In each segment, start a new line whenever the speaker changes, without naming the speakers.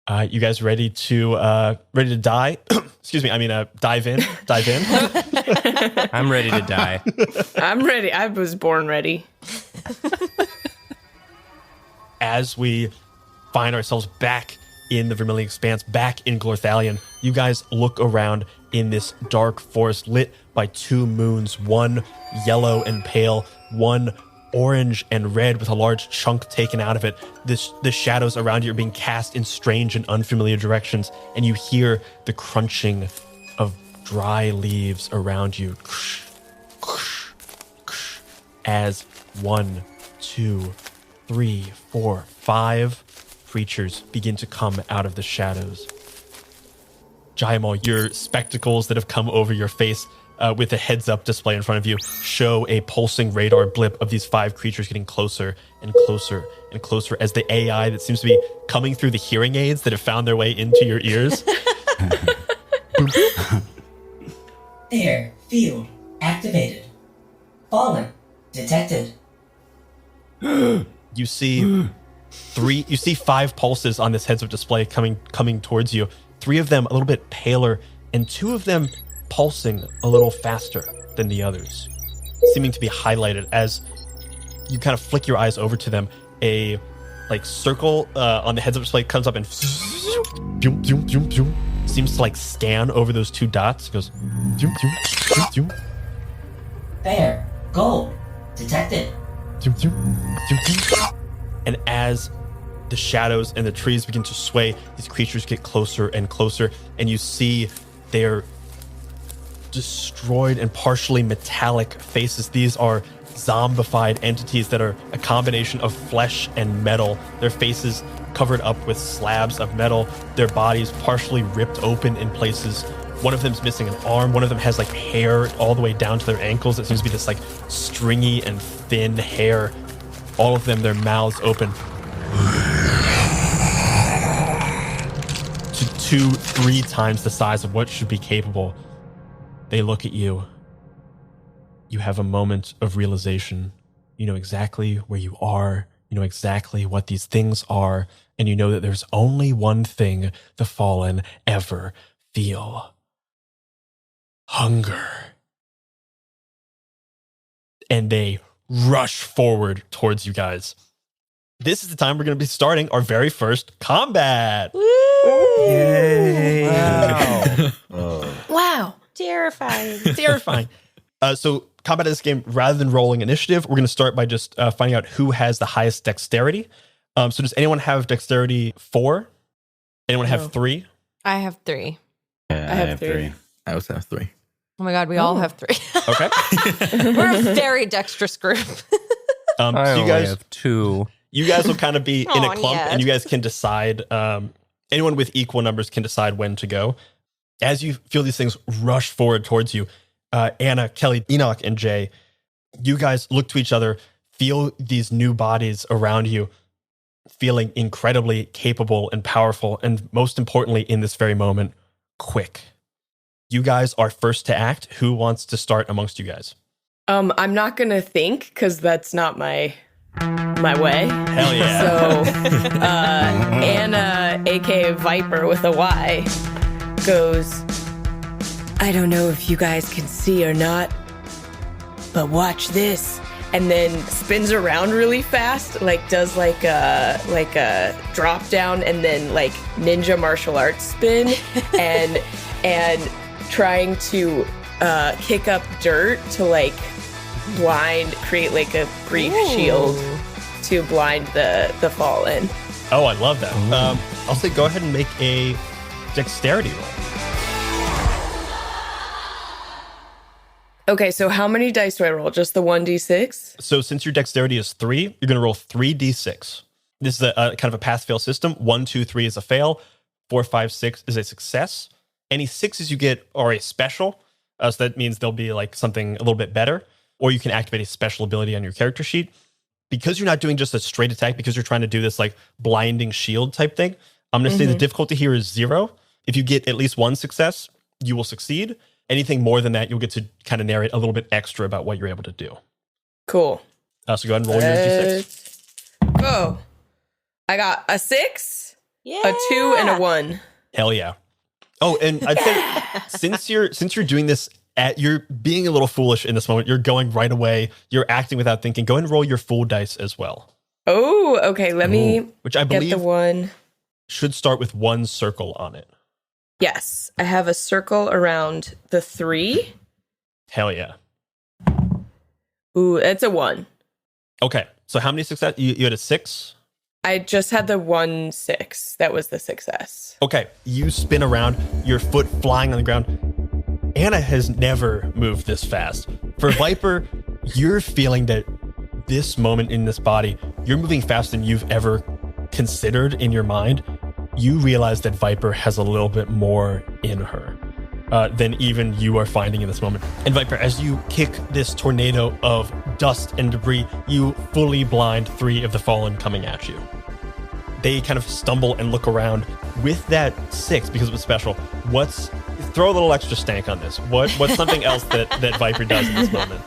You guys ready to die? Excuse me. I mean, dive in. Dive in.
I'm ready to die.
I'm ready. I was born ready.
As we find ourselves back in the Vermilion Expanse, back in Glorthalion, you guys look around in this dark forest lit by two moons, one yellow and pale, one orange and red with a large chunk taken out of it. The shadows around you are being cast in strange and unfamiliar directions, and you hear the crunching of dry leaves around you as 1, 2, 3, 4, 5 creatures begin to come out of the shadows. Jaimal, your spectacles that have come over your face with a heads-up display in front of you show a pulsing radar blip of these 5 creatures getting closer and closer and closer as the AI that seems to be coming through the hearing aids that have found their way into your ears.
There, field activated. Fallen detected.
You see 5 pulses on this heads-up display coming towards you. 3 of them a little bit paler, and 2 of them pulsing a little faster than the others, seeming to be highlighted. As you kind of flick your eyes over to them, a circle on the heads-up display comes up and seems to scan over those 2 dots. It goes
There, gold detected.
And as the shadows and the trees begin to sway, these creatures get closer and closer, and you see their destroyed and partially metallic faces. These are zombified entities that are a combination of flesh and metal. Their faces covered up with slabs of metal, their bodies partially ripped open in places. One of them's missing an arm. One of them has hair all the way down to their ankles. It seems to be this stringy and thin hair. All of them, their mouths open to 2-3 times the size of what should be capable. They look at you. You have a moment of realization. You know exactly where you are. You know exactly what these things are. And you know that there's only one thing the Fallen ever feel. Hunger. And they rush forward towards you guys. This is the time we're going to be starting our very first combat.
Woo!
Yay!
Wow.
Wow.
Terrifying.
Terrifying. So combat in this game, rather than rolling initiative, we're going to start by just finding out who has the highest dexterity. So does anyone have dexterity 4? Anyone have 3?
I have 3.
I have 3.
I also have 3.
Oh my God, we all have 3.
Okay.
We're a very dexterous group.
So
I
you
only
guys
have 2.
You guys will kind of be in a clump,
yes.
and you guys can decide. Anyone with equal numbers can decide when to go. As you feel these things rush forward towards you, Anna, Kelly, Enoch, and Jay, you guys look to each other, feel these new bodies around you, feeling incredibly capable and powerful, and most importantly, in this very moment, quick. You guys are first to act. Who wants to start amongst you guys?
I'm not gonna think because that's not my way.
Hell yeah.
So Anna, aka Viper with a Y, goes, I don't know if you guys can see or not, but watch this. And then spins around really fast, does a drop down and then ninja martial arts spin and trying to kick up dirt to create a brief shield to blind the fallen.
Oh, I love that. I'll say go ahead and make a dexterity roll.
Okay, so how many dice do I roll? Just the 1d6?
So since your dexterity is 3, you're going to roll 3d6. This is a kind of a pass-fail system. 1, 2, 3 is a fail. 4, 5, 6 is a success. Any 6s you get are a special. So that means there'll be something a little bit better. Or you can activate a special ability on your character sheet. Because you're not doing just a straight attack, because you're trying to do this blinding shield type thing, I'm going to say the difficulty here is 0. If you get at least 1 success, you will succeed. Anything more than that, you'll get to kind of narrate a little bit extra about what you're able to do.
Cool.
So go ahead and roll your d6.
Go. I got a 6,
Yeah.
A 2 and a 1.
Hell yeah. Oh, and I'd say since you're doing this you're being a little foolish in this moment. You're going right away. You're acting without thinking. Go ahead and roll your full dice as well.
Oh, okay. Let me
Which I
get
believe
the 1.
should start with one circle on it.
Yes, I have a circle around the 3.
Hell yeah.
Ooh, it's a 1.
Okay. So how many success? You had a 6?
I just had the 1 6. That was the success.
Okay. You spin around, your foot flying on the ground. Anna has never moved this fast. For Viper, you're feeling that this moment in this body, you're moving faster than you've ever considered in your mind. You realize that Viper has a little bit more in her than even you are finding in this moment. And Viper, as you kick this tornado of dust and debris, you fully blind 3 of the fallen coming at you. They kind of stumble and look around. With that 6, because it was special, throw a little extra stank on this. What's something else that Viper does in this moment?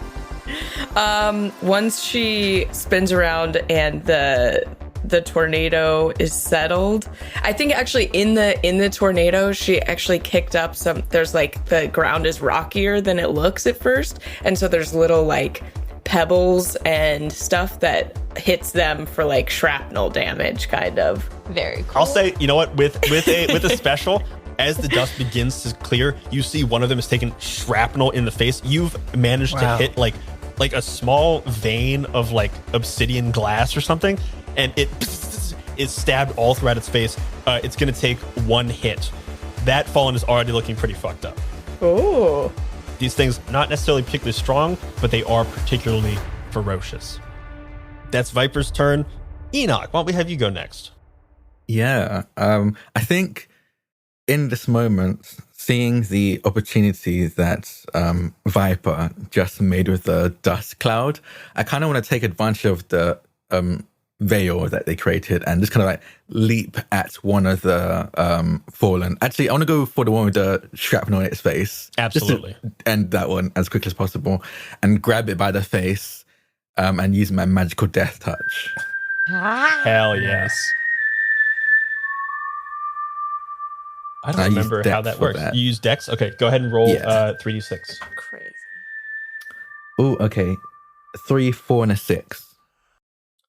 Once she spins around and the tornado is settled, I think actually in the tornado she actually kicked up there's like the ground is rockier than it looks at first, and so there's little like pebbles and stuff that hits them for like shrapnel damage, kind of.
Very cool.
I'll say, you know what, with a special, as the dust begins to clear, you see one of them is taking shrapnel in the face. You've managed to hit like a small vein of like obsidian glass or something, and it is stabbed all throughout its face. It's going to take 1 hit. That fallen is already looking pretty fucked up.
Oh.
These things, not necessarily particularly strong, but they are particularly ferocious. That's Viper's turn. Enoch, why don't we have you go next?
Yeah. I think in this moment, seeing the opportunity that Viper just made with the dust cloud, I kind of want to take advantage of the veil that they created and just kind of like leap at one of the fallen. Actually, I want to go for the one with the shrapnel in its face.
Absolutely.
Just to end that one as quickly as possible and grab it by the face and use my magical death touch.
Hell yes. I don't remember how that works. You use Dex? Okay, go ahead and roll 3d6.
Crazy.
Oh, okay. 3, 4, and a 6.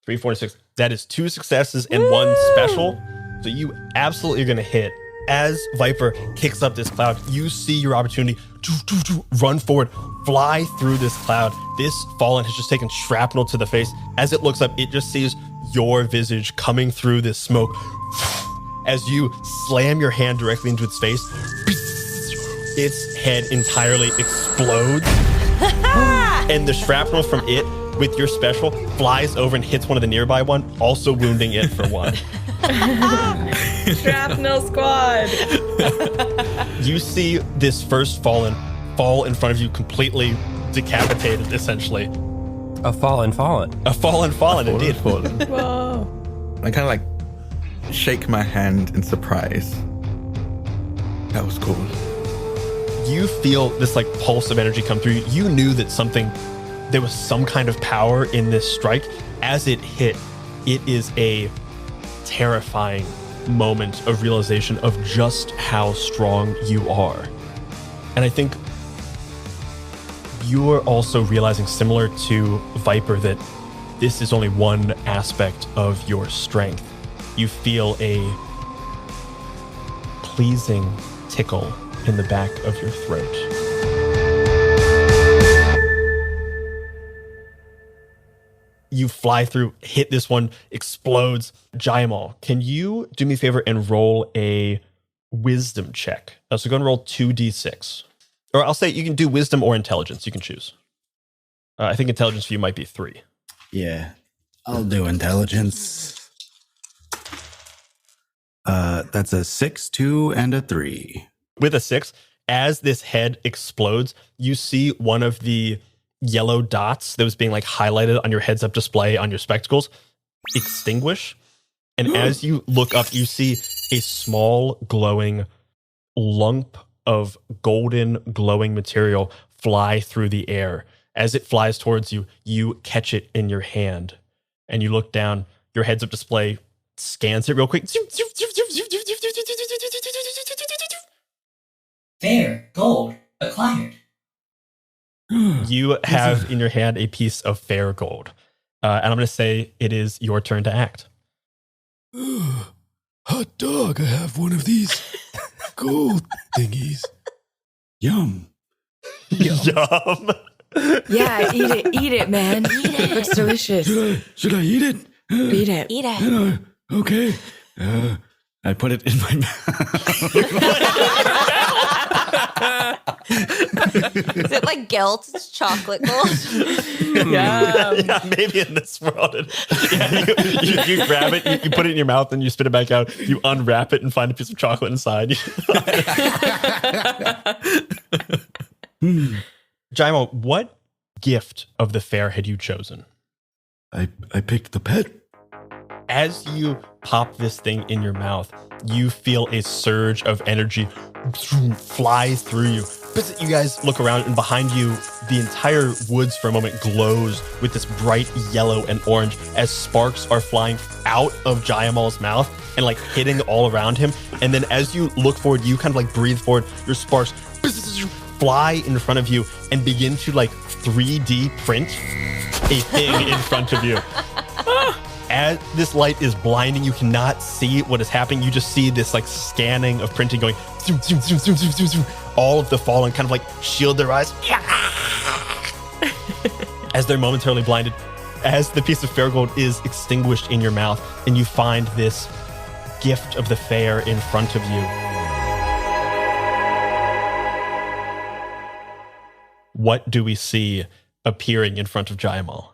3, 4, and 6. That is 2 successes and 1 special. So you absolutely are going to hit. As Viper kicks up this cloud, you see your opportunity to run forward, fly through this cloud. This fallen has just taken shrapnel to the face. As it looks up, it just sees your visage coming through this smoke. As you slam your hand directly into its face, its head entirely explodes. And the shrapnel from it, with your special, flies over and hits one of the nearby one, also wounding it for 1.
Shrapnel squad.
You see this first fallen fall in front of you, completely decapitated, essentially.
A fallen.
A fallen, indeed.
Whoa.
I kind of like shake my hand in surprise. That was cool.
You feel this like pulse of energy come through you. You knew that there was some kind of power in this strike. As it hit, it is a terrifying moment of realization of just how strong you are. And I think you are also realizing, similar to Viper, that this is only one aspect of your strength. You feel a pleasing tickle in the back of your throat. You fly through, hit this one, explodes. Jaimal, can you do me a favor and roll a wisdom check? So go and roll 2d6. Or I'll say you can do wisdom or intelligence. You can choose. I think intelligence for you might be 3.
Yeah, I'll do intelligence. That's a 6, 2, and a 3.
With a 6, as this head explodes, you see one of the yellow dots that was being like highlighted on your heads up display on your spectacles extinguish. And as you look up, you see a small glowing lump of golden glowing material fly through the air. As it flies towards you, you catch it in your hand and you look down, your heads up display scans it real quick.
Fair gold acquired.
You have in your hand a piece of fair gold. And I'm going to say it is your turn to act.
Hot dog, I have one of these gold thingies. Yum.
Yum.
Yeah, eat it, man. Eat it. Looks delicious.
Should I eat it?
Eat it.
Eat it.
Okay. I put it in my mouth.
Is it like guilt? It's chocolate gold.
Yeah.
Yeah, maybe in this world. You grab it, you put it in your mouth, and you spit it back out. You unwrap it and find a piece of chocolate inside. Jaimo, what gift of the fair had you chosen?
I picked the pet.
As you pop this thing in your mouth, you feel a surge of energy fly through you. But you guys look around, and behind you, the entire woods for a moment glows with this bright yellow and orange as sparks are flying out of Jayamal's mouth and like hitting all around him. And then as you look forward, you kind of like breathe forward, your sparks fly in front of you and begin to like 3D print a thing in front of you. As this light is blinding, you cannot see what is happening. You just see this like scanning of printing going zoom, zoom, zoom, zoom, zoom, zoom, zoom. All of the fallen kind of like shield their eyes as they're momentarily blinded. As the piece of fair gold is extinguished in your mouth, and you find this gift of the fair in front of you. What do we see appearing in front of Jayamal?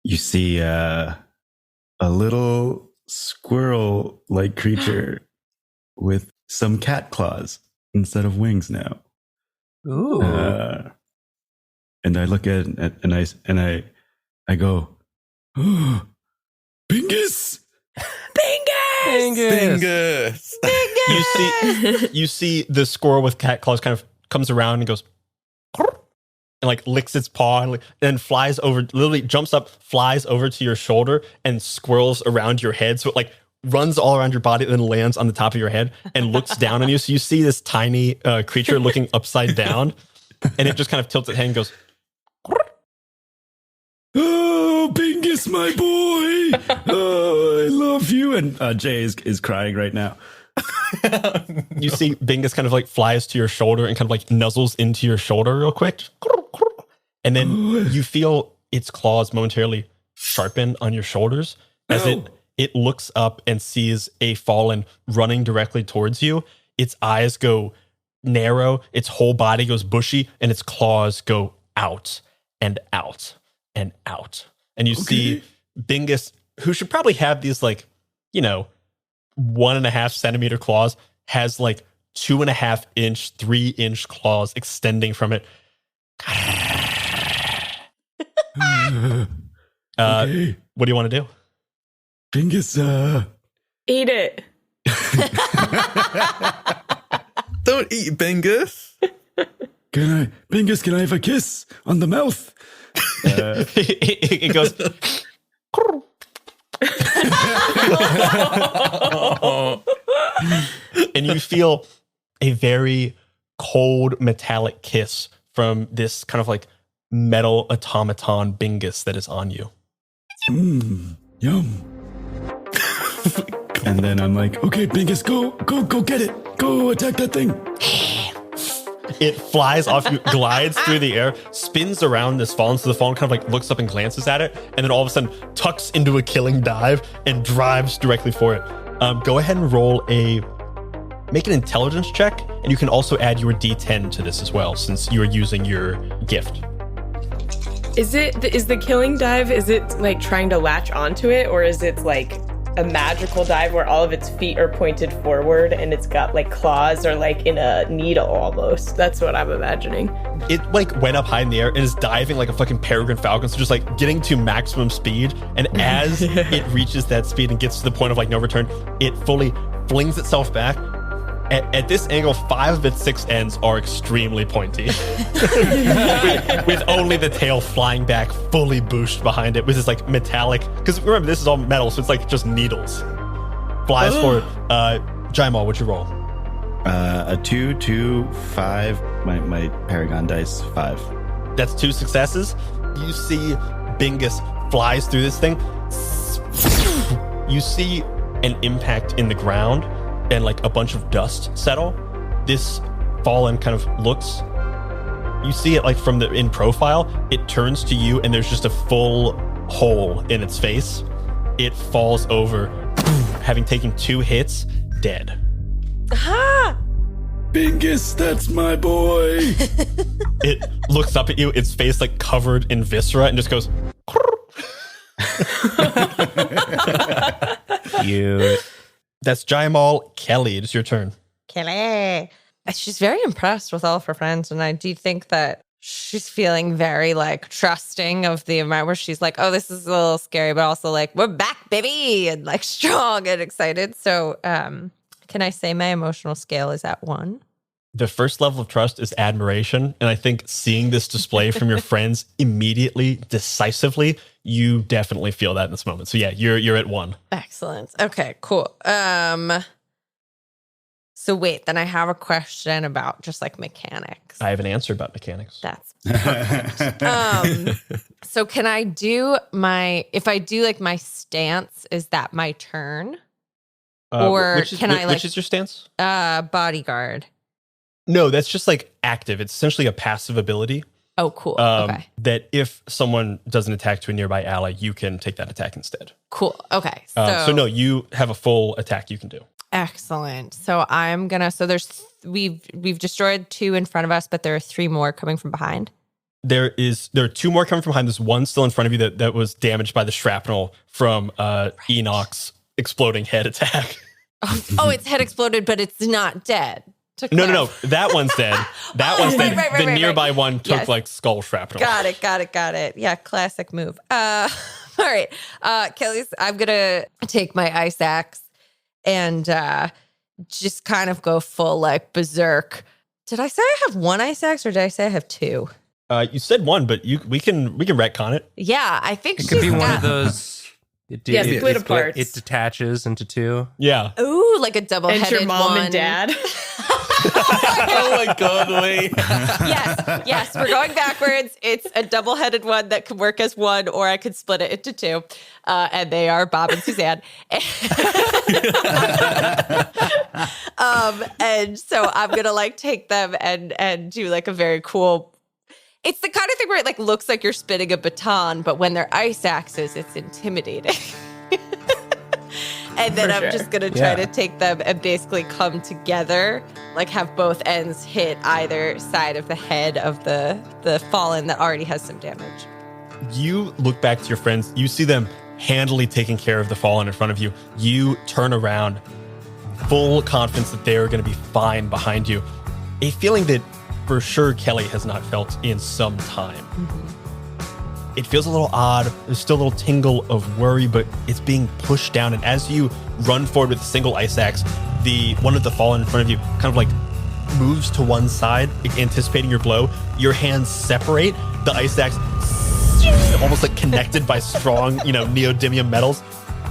You see a little squirrel-like creature with some cat claws instead of wings now.
Ooh.
And I look at it and I go, oh, Bingus!
Bingus!
You see the squirrel with cat claws kind of comes around and goes and like licks its paw and then flies over, literally jumps up, flies over to your shoulder and squirrels around your head. So it like runs all around your body and then lands on the top of your head and looks down on you. So you see this tiny creature looking upside down, and it just kind of tilts its head and goes,
Oh, Bingus, my boy! Oh, I love you. And Jay is crying right now.
you see Bingus kind of like flies to your shoulder and kind of like nuzzles into your shoulder real quick. And then you feel its claws momentarily sharpen on your shoulders as it looks up and sees a fallen running directly towards you. Its eyes go narrow, its whole body goes bushy, and its claws go out and out and out. And you see Bingus, who should probably have these like, 1.5 centimeter claws, has like 2.5 inch, 3-inch claws extending from it. What do you want to do?
Bingus,
Eat it.
Don't eat Bingus.
Bingus, can I have a kiss on the mouth?
It goes. And you feel a very cold metallic kiss from this kind of like metal automaton Bingus that is on you.
Yum. And then I'm like, okay, Bingus, go get it. Go attack that thing.
It flies off you, glides through the air, spins around this fallen, so the fallen kind of like looks up and glances at it, and then all of a sudden tucks into a killing dive and drives directly for it. Go ahead and make an intelligence check, and you can also add your D10 to this as well, since you are using your gift.
Is the killing dive, is it like trying to latch onto it, or is it like a magical dive where all of its feet are pointed forward and it's got like claws or like in a needle almost? That's what I'm imagining.
It like went up high in the air and is diving like a fucking peregrine falcon, so just like getting to maximum speed. And as it reaches that speed and gets to the point of like no return, it fully flings itself back. At this angle, 5 of its 6 ends are extremely pointy, with only the tail flying back, fully booshed behind it, with this like metallic. Because remember, this is all metal, so it's like just needles. flies forward. Jaimal, what'd you roll?
A 2, 2, 5. My Paragon dice 5.
That's 2 successes. You see Bingus flies through this thing. You see an impact in the ground and like a bunch of dust settle. This fallen kind of looks. You see it like from the in profile. It turns to you and there's just a full hole in its face. It falls over, having taken 2 hits, dead.
Ha!
Bingus, that's my boy.
It looks up at you, its face like covered in viscera, and just goes.
Cute.
That's Jaimal. Kelly, it's your turn.
Kelly. She's very impressed with all of her friends, and I do think that she's feeling very like trusting of the amount where she's like, oh, this is a little scary, but also like, we're back, baby, and like strong and excited. So can I say my emotional scale is at 1?
The first level of trust is admiration. And I think seeing this display from your friends immediately, decisively, you definitely feel that in this moment. So yeah, you're at 1.
Excellent. Okay, cool. So wait, then I have a question about just like mechanics.
I have an answer about mechanics.
That's perfect. So can I do if I do like my stance, is that my turn? Or
which is your stance?
Bodyguard.
No, that's just like active. It's essentially a passive ability.
Oh, cool. Okay.
That if someone does an attack to a nearby ally, you can take that attack instead.
Cool. Okay.
So no, you have a full attack you can do.
Excellent. So I'm gonna. So we've destroyed 2 in front of us, but there are 3 more coming from behind.
There are 2 more coming from behind. There's 1 still in front of you that was damaged by the shrapnel from Enoch's exploding head attack.
Oh, its head exploded, but it's not dead.
No. That one's dead. That one's dead.
Right,
the nearby one took like skull shrapnel.
Got it. Yeah, classic move. All right. Kelly's, I'm going to take my ice axe and just kind of go full like berserk. Did I say I have 1 ice axe or did I say I have 2?
You said 1, but we can retcon it.
Yeah, I think
It could be one of those.
Split apart.
It detaches into 2.
Yeah.
Ooh, like a double-headed
And your mom
one.
and dad.
Oh my god, wait.
Yes, we're going backwards. It's a double-headed one that could work as 1, or I could split it into 2. And they are Bob and Suzanne. And so I'm gonna like take them and do like a very cool. It's the kind of thing where it like looks like you're spinning a baton, but when they're ice axes, it's intimidating. And then I'm just going to try to take them and basically come together, like have both ends hit either side of the head of the fallen that already has some damage.
You look back to your friends. You see them handily taking care of the fallen in front of you. You turn around, full confidence that they're going to be fine behind you. A feeling that for sure Kelly has not felt in some time. Mm-hmm. It feels a little odd. There's still a little tingle of worry, but it's being pushed down. And as you run forward with a single ice axe, one of the fallen in front of you kind of like moves to one side, anticipating your blow. Your hands separate. The ice axe, almost like connected by strong, neodymium metals,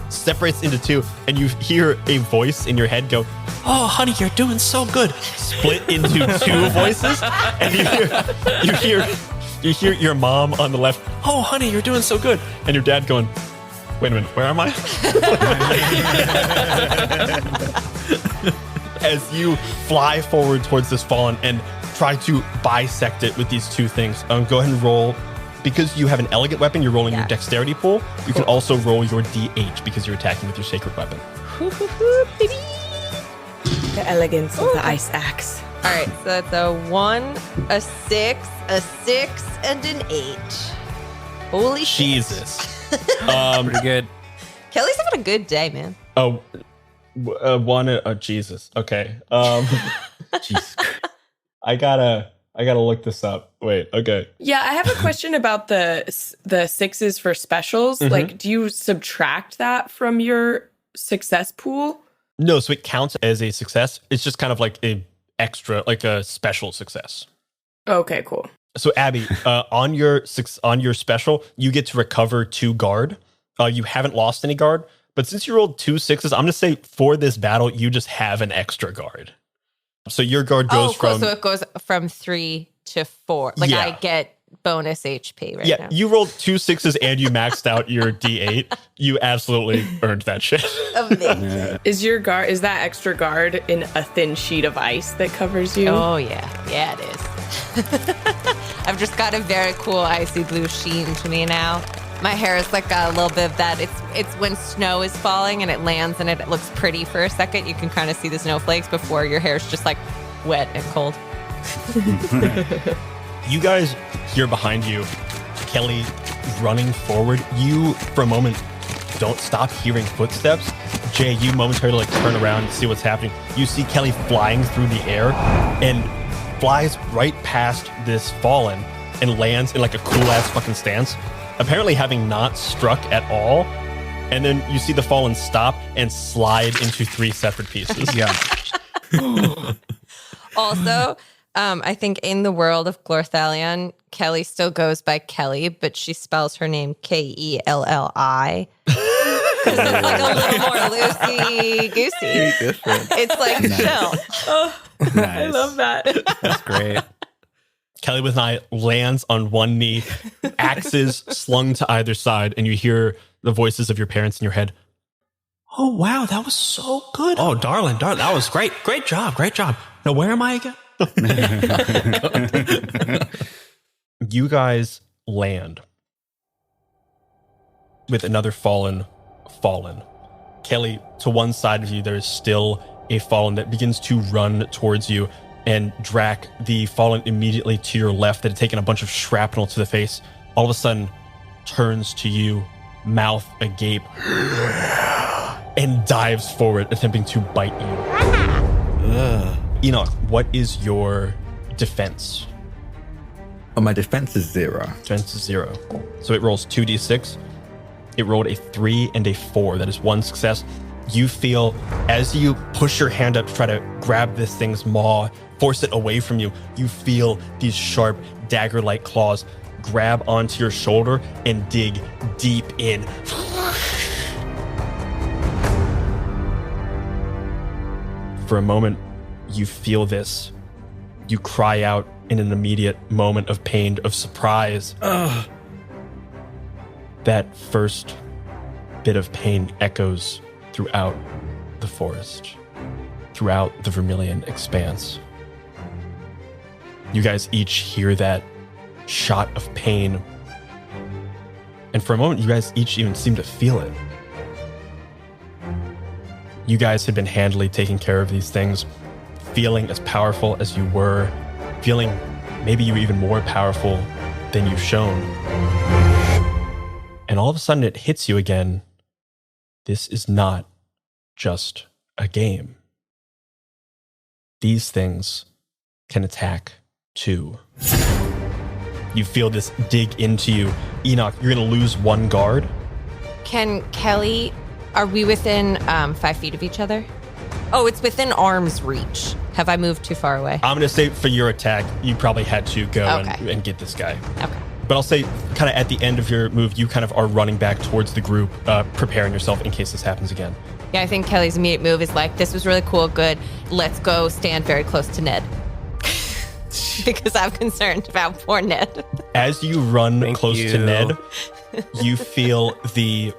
separates into 2, and you hear a voice in your head go, "Oh, honey, you're doing so good." Split into 2 voices, and you hear your mom on the left, "Oh, honey, you're doing so good." And your dad going, "Wait a minute, where am I?" As you fly forward towards this fallen and try to bisect it with these 2 things, go ahead and roll. Because you have an elegant weapon, you're rolling your dexterity pool. You can also roll your DH because you're attacking with your sacred weapon.
The elegance of the ice axe.
All right, so that's a 1, a 6, a 6, and an 8. Holy shit.
Jesus.
Pretty good.
Kelly's having a good day, man.
Oh, 1. Jesus. Okay. Jesus. I gotta look this up. Wait. Okay.
Yeah, I have a question about the 6s for specials.
Mm-hmm.
Like, do you subtract that from your success pool?
No, so it counts as a success. It's just kind of like a extra, like a special success.
Okay, cool.
So Abby, on your special, you get to recover 2 guard. You haven't lost any guard, But since you rolled 2 6s, I'm going to say for this battle, you just have an extra guard. So your guard goes
cool.
from...
So it goes from 3 to 4. Like I get bonus HP right now.
You rolled 2 6s and you maxed out your D8. You absolutely earned that shit.
Amazing.
Is that extra guard in a thin sheet of ice that covers you?
Oh, yeah. Yeah, it is. I've just got a very cool icy blue sheen to me now. My hair is like a little bit of that. It's when snow is falling and it lands and it looks pretty for a second. You can kind of see the snowflakes before your hair's just like wet and cold.
You guys hear behind you, Kelly running forward. You, for a moment, don't stop hearing footsteps. Jay, you momentarily turn around to see what's happening. You see Kelly flying through the air and flies right past this fallen and lands in like a cool-ass fucking stance, apparently having not struck at all. And then you see the fallen stop and slide into 3 separate pieces.
Yeah.
Also, I think in the world of Glorthalion, Kelly still goes by Kelly, but she spells her name Kelli. Because it's like a little more loosey-goosey. It's like chill.
Nice.
I love that.
That's great.
Kelly with an eye lands on one knee, axes slung to either side, and you hear the voices of your parents in your head.
Oh, wow, that was so good. Oh, darling, that was great. Great job. Now, where am I again?
You guys land with another fallen. Kelly, to one side of you, there is still a fallen that begins to run towards you, and Drac, the fallen immediately to your left that had taken a bunch of shrapnel to the face, all of a sudden turns to you, mouth agape, and dives forward, attempting to bite you. Enoch, what is your defense?
Oh, my defense is 0.
Defense is 0. So it rolls 2d6. It rolled a 3 and a 4. That is 1 success. You feel, as you push your hand up to try to grab this thing's maw, force it away from you, you feel these sharp dagger-like claws grab onto your shoulder and dig deep in. For a moment, you feel this. You cry out in an immediate moment of pain, of surprise. That first bit of pain echoes throughout the forest, throughout the Vermilion expanse. You guys each hear that shot of pain. And for a moment, you guys each even seem to feel it. You guys had been handily taking care of these things, feeling as powerful as you were, feeling maybe you were even more powerful than you've shown. And all of a sudden it hits you again. This is not just a game. These things can attack too. You feel this dig into you. Enoch, you're going to lose 1 guard.
Can Kelly, are we within 5 feet of each other? Oh, it's within arm's reach. Have I moved too far away?
I'm going to say for your attack, you probably had to go
Okay.
and get this guy.
Okay.
But I'll say kind of at the end of your move, you kind of are running back towards the group, preparing yourself in case this happens again.
Yeah, I think Kelly's immediate move is like, this was really cool, good. Let's go stand very close to Ned. Because I'm concerned about poor Ned.
As you run close to Ned, you feel the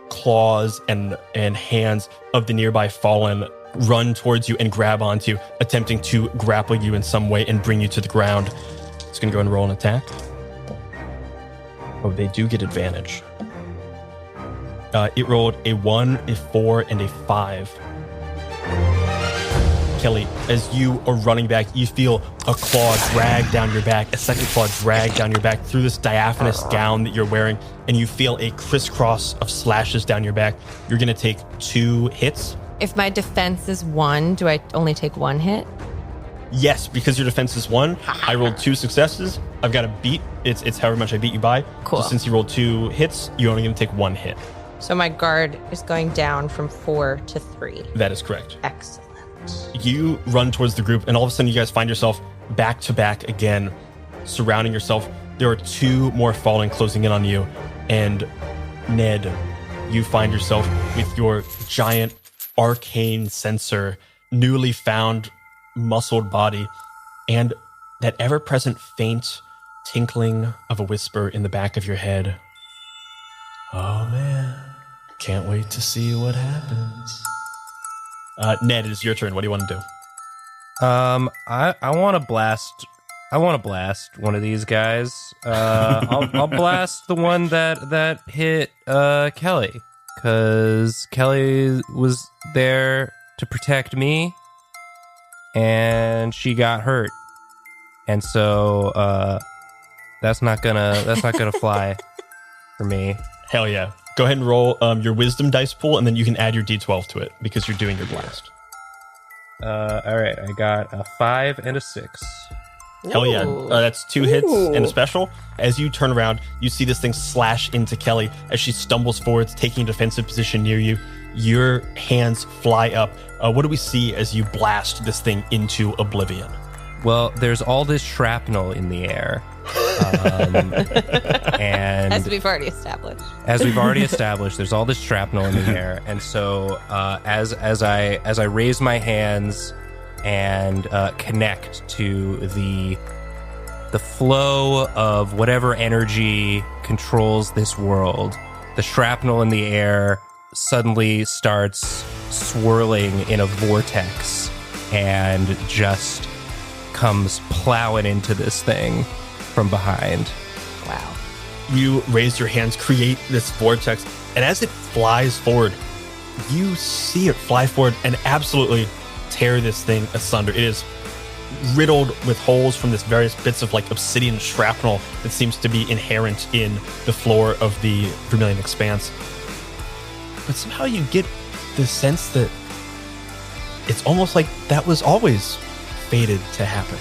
claws and hands of the nearby fallen run towards you and grab onto you, attempting to grapple you in some way and bring you to the ground. It's going to go and roll an attack. Oh, they do get advantage. It rolled a 1, a 4, and a 5. Kelly, as you are running back, you feel a claw drag down your back, a second claw drag down your back through this diaphanous gown that you're wearing, and you feel a crisscross of slashes down your back. You're going to take 2 hits.
If my defense is 1, do I only take 1 hit?
Yes, because your defense is 1. I rolled 2 successes. I've got a beat. It's however much I beat you by.
Cool.
So since you rolled 2 hits, you're only going to take 1 hit.
So my guard is going down from 4 to 3.
That is correct.
Excellent.
You run towards the group, and all of a sudden you guys find yourself back to back again, surrounding yourself. There are 2 more falling closing in on you, and Ned, you find yourself with your giant arcane sensor, newly found muscled body, and that ever-present faint tinkling of a whisper in the back of your head. Oh man, can't wait to see what happens. Ned, it is your turn. What do you want to do?
I want to blast. I want to blast one of these guys. I'll blast the one that hit Kelly, because Kelly was there to protect me, and she got hurt, and so that's not gonna fly for me.
Hell yeah. Go ahead and roll your wisdom dice pool, and then you can add your d12 to it because you're doing your blast.
All right, I got a 5 and a 6.
Hell yeah. That's 2 hits and a special. As you turn around, you see this thing slash into Kelly as she stumbles forwards, taking a defensive position near you. Your hands fly up. What do we see as you blast this thing into oblivion?
Well, there's all this shrapnel in the air. And
As we've already established. There's all this shrapnel in the air, and so as I raise my hands and connect to the flow of whatever energy controls this world, the shrapnel in the air suddenly starts swirling in a vortex and just comes plowing into this thing from behind. Wow.
You raise your hands, create this vortex, and as it flies forward, you see it fly forward and absolutely tear this thing asunder. It is riddled with holes from this various bits of like obsidian shrapnel that seems to be inherent in the floor of the Vermilion Expanse. But somehow you get the sense that it's almost like that was always fated to happen.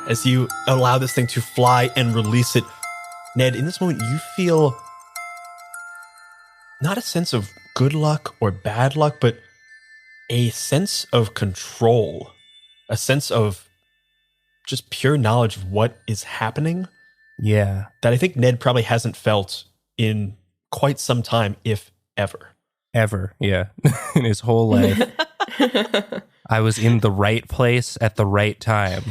As you allow this thing to fly and release it, Ned, in this moment, you feel not a sense of good luck or bad luck, but a sense of control, a sense of just pure knowledge of what is happening.
Yeah.
That I think Ned probably hasn't felt in quite some time, if ever.
Ever, yeah. In his whole life. I was in the right place at the right time.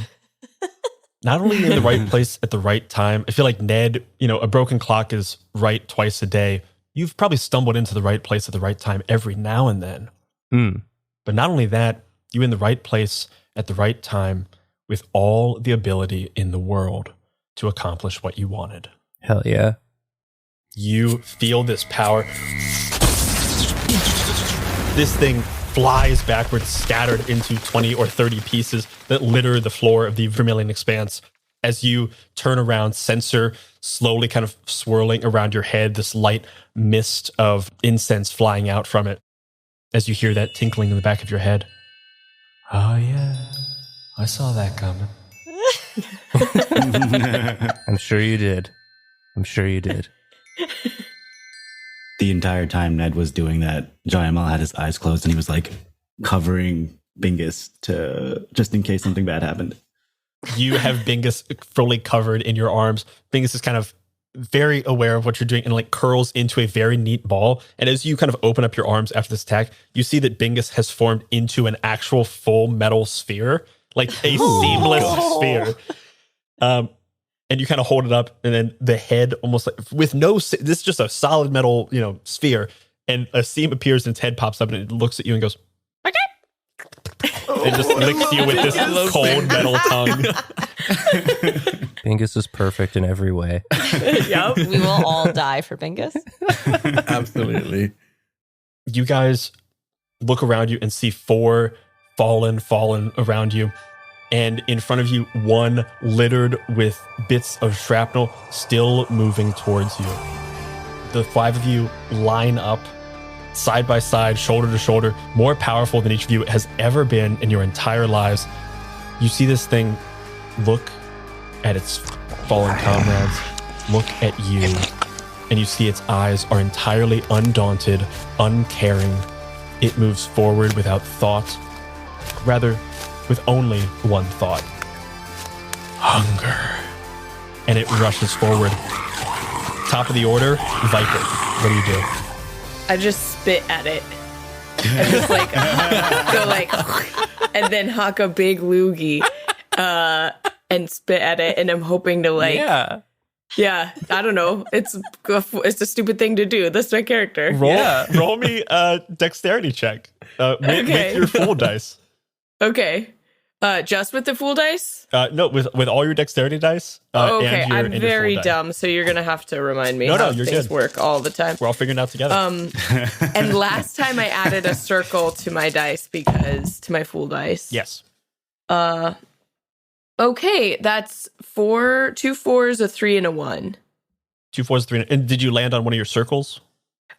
Not only in the right place at the right time, I feel like Ned, a broken clock is right twice a day. You've probably stumbled into the right place at the right time every now and then. But not only that, you're in the right place at the right time with all the ability in the world to accomplish what you wanted.
Hell yeah.
You feel this power. This thing flies backwards, scattered into 20 or 30 pieces that litter the floor of the Vermilion Expanse. As you turn around, sensor slowly kind of swirling around your head, this light mist of incense flying out from it. As you hear that tinkling in the back of your head. Oh yeah, I saw that coming.
I'm sure you did.
The entire time Ned was doing that, Jayamal had his eyes closed and he was like covering Bingus to just in case something bad happened.
You have Bingus fully covered in your arms. Bingus is kind of very aware of what you're doing and like curls into a very neat ball. And as you kind of open up your arms after this attack, you see that Bingus has formed into an actual full metal sphere, like a seamless sphere. And you kind of hold it up, and then the head almost like with this is just a solid metal, sphere, and a seam appears and its head pops up and it looks at you and goes, okay. It just licks you with this cold metal tongue.
Bingus is perfect in every way.
Yep. We will all die for Bingus.
Absolutely.
You guys look around you and see 4 fallen around you. And in front of you, 1 littered with bits of shrapnel still moving towards you. The 5 of you line up side by side, shoulder to shoulder, more powerful than each of you has ever been in your entire lives. You see this thing look at its fallen comrades, look at you, and you see its eyes are entirely undaunted, uncaring. It moves forward without thought, rather with only one thought. Hunger. and it rushes forward. Top of the order, Viper. What do you do?
I just spit at it. I just like go like, and then huck a big loogie, and spit at it, and I'm hoping to like, yeah, I don't know. It's a stupid thing to do. That's my character.
Roll me a dexterity check with your full dice.
Okay. Just with the full dice?
No, with all your dexterity dice.
Okay,
and your,
I'm
and your
very
full die.
dumb, so you're gonna have to remind me
No,
how
you're
things
good.
work all the time.
We're all figuring it out together.
And last time I added a circle to my dice to my full dice.
Yes.
Okay, that's 2 4s, a 3, and a 1.
2 4s, 3. And did you land on one of your circles?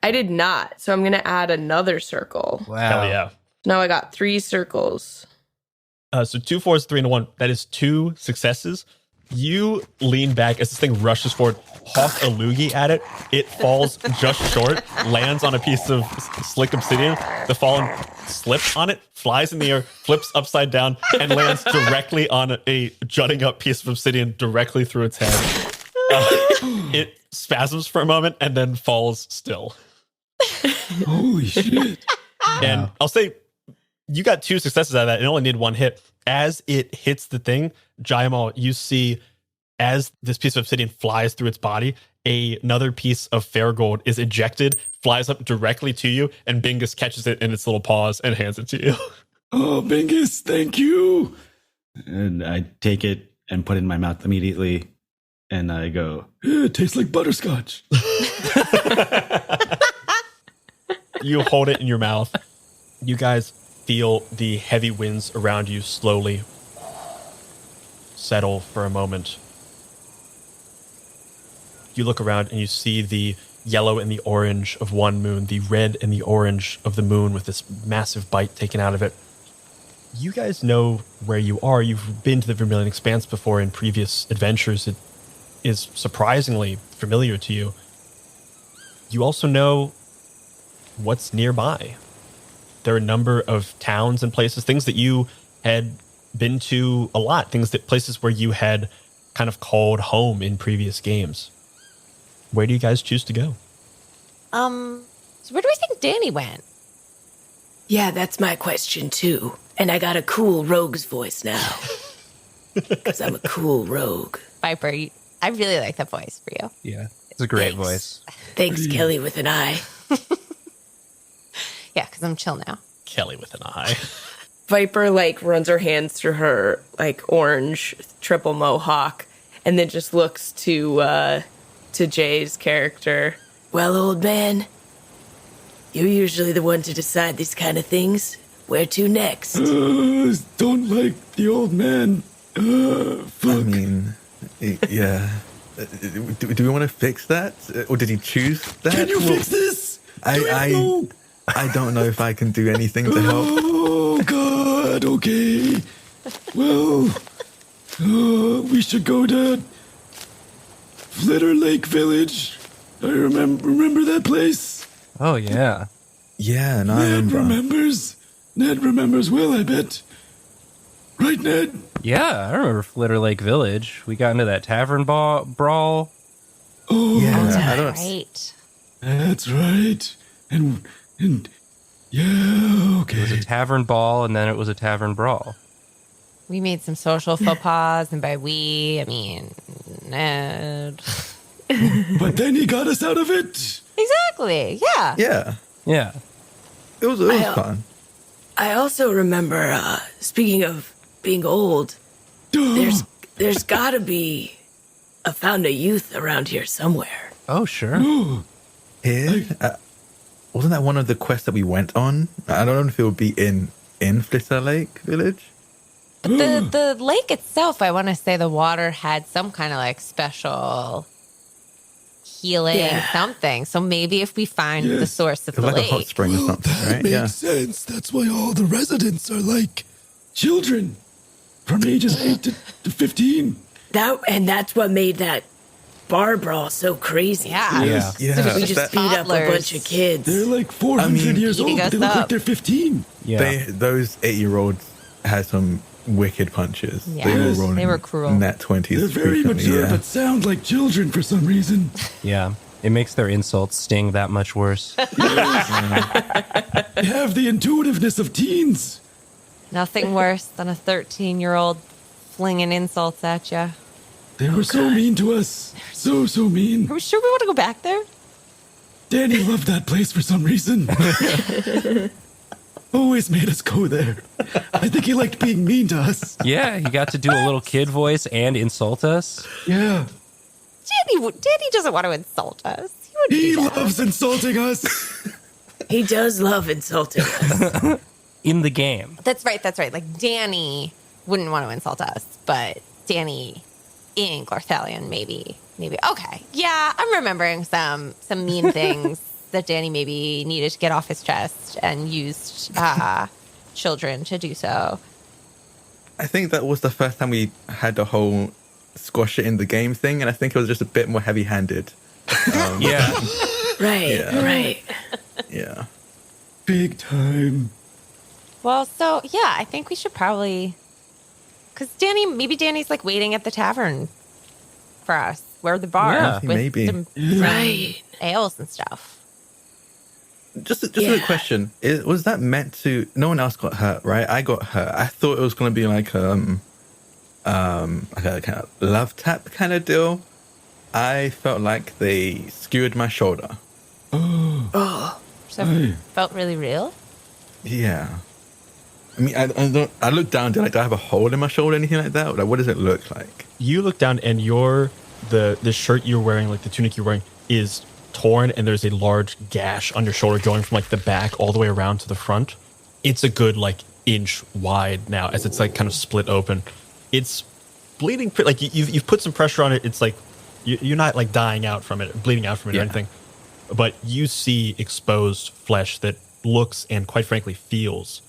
I did not, so I'm gonna add another circle.
Wow.
Hell yeah.
Now I got 3 circles.
So 2 4s, 3, and a 1. That is 2 successes. You lean back as this thing rushes forward, hawk a loogie at it. It falls just short, lands on a piece of slick obsidian. The fallen slips on it, flies in the air, flips upside down, and lands directly on a jutting up piece of obsidian directly through its head. It spasms for a moment and then falls still.
Holy shit.
And I'll say you got 2 successes out of that. It only needed 1 hit. As it hits the thing, Jaimal, you see as this piece of obsidian flies through its body, another piece of fair gold is ejected, flies up directly to you, and Bingus catches it in its little paws and hands it to you.
Oh, Bingus, thank you. And I take it and put it in my mouth immediately. And I go, it tastes like butterscotch.
You hold it in your mouth. You guys feel the heavy winds around you slowly settle for a moment. You look around and you see the yellow and the orange of one moon, the red and the orange of the moon with this massive bite taken out of it. You guys know where you are. You've been to the Vermilion Expanse before in previous adventures. It is surprisingly familiar to you. You also know what's nearby. There are a number of towns and places, things that you had been to a lot, places where you had kind of called home in previous games. Where do you guys choose to go?
So where do we think Danny went?
Yeah, that's my question too. And I got a cool rogue's voice now. Because I'm a cool rogue.
Viper, I really like that voice for you.
Yeah, it's a great
Thanks.
voice.
Thanks, Kelly with an I.
Yeah, because I'm chill now.
Kelly with an eye.
Viper like runs her hands through her like orange triple mohawk and then just looks to Jay's character. Well, old man, you're usually the one to decide these kind of things. Where to next?
Don't like the old man. Fuck.
I mean, yeah. Do we want to fix that? Or did he choose that?
Can you fix this?
I don't know if I can do anything to help.
Oh, God. Okay. Well, we should go to Flitter Lake Village. I remember that place.
Oh, yeah.
Yeah, no, I
Ned
remember.
remembers. Ned remembers well, I bet. Right, Ned?
Yeah, I remember Flitter Lake Village. We got into that tavern brawl.
Oh,
Yeah, I don't.
Right.
that's right. And yeah,
It was
okay.
a tavern ball, and then it was a tavern brawl.
We made some social faux pas, and by we, I mean Ned.
But then he got us out of it.
Exactly. Yeah.
Yeah,
Yeah.
it was fun.
I also remember, speaking of being old, there's gotta be a fountain of youth around here somewhere.
Oh, sure.
Here, wasn't that one of the quests that we went on? I don't know if it would be in Flitter Lake Village.
But the lake itself, I want to say the water had some kind of like special healing something. So maybe if we find the source of
It
the
was like
lake.
a hot spring or something,
That
right?
makes
Yeah.
sense. That's why all the residents are like children from ages 8 to 15.
That's what made that bar brawl so crazy.
Yeah.
Yeah.
Yeah,
We just
that-
beat up a
toddlers.
bunch of kids.
They're like 400 years
Beating
old.
us
They look
up.
like they're 15.
Yeah.
those 8-year-olds had some wicked punches.
Yeah,
They were
they
rolling
were cruel.
Nat 20s.
They're very
frequently,
mature,
yeah.
but sound like children for some reason.
Yeah, it makes their insults sting that much worse.
They have the intuitiveness of teens.
Nothing worse than a 13-year-old flinging insults at you.
They were so mean to us. So mean.
Are we sure we want to go back there?
Danny loved that place for some reason. Always made us go there. I think he liked being mean to us.
Yeah, he got to do a little kid voice and insult us.
Yeah.
Danny doesn't want to insult us. He
He
wouldn't do that.
loves insulting us.
He does love insulting us.
In the game.
That's right. Like, Danny wouldn't want to insult us, but Danny in Glarthalion, maybe. Okay. Yeah, I'm remembering some mean things that Danny maybe needed to get off his chest and used children to do so.
I think that was the first time we had the whole squash it in the game thing, and I think it was just a bit more heavy-handed.
Yeah.
Right.
Yeah.
Big time.
Well, so, yeah, I think we should probably... Because maybe Danny's, like, waiting at the tavern for us. We're the bar.
Yeah,
with
maybe.
some
Right.
ales and stuff.
Just a quick question. Was that meant to... No one else got hurt, right? I got hurt. I thought it was going to be like a kind of love tap kind of deal. I felt like they skewered my shoulder.
Oh,
So felt really real.
Yeah. I mean, I looked down. Do I have a hole in my shoulder or anything like that? Or like, what does it look like?
You look down and the shirt you're wearing, like the tunic you're wearing, is torn, and there's a large gash on your shoulder going from like the back all the way around to the front. It's a good like inch wide now, as it's like kind of split open. It's bleeding. Like you've put some pressure on it. It's like you're not like dying out from it, bleeding out from it or anything. But you see exposed flesh that looks and quite frankly feels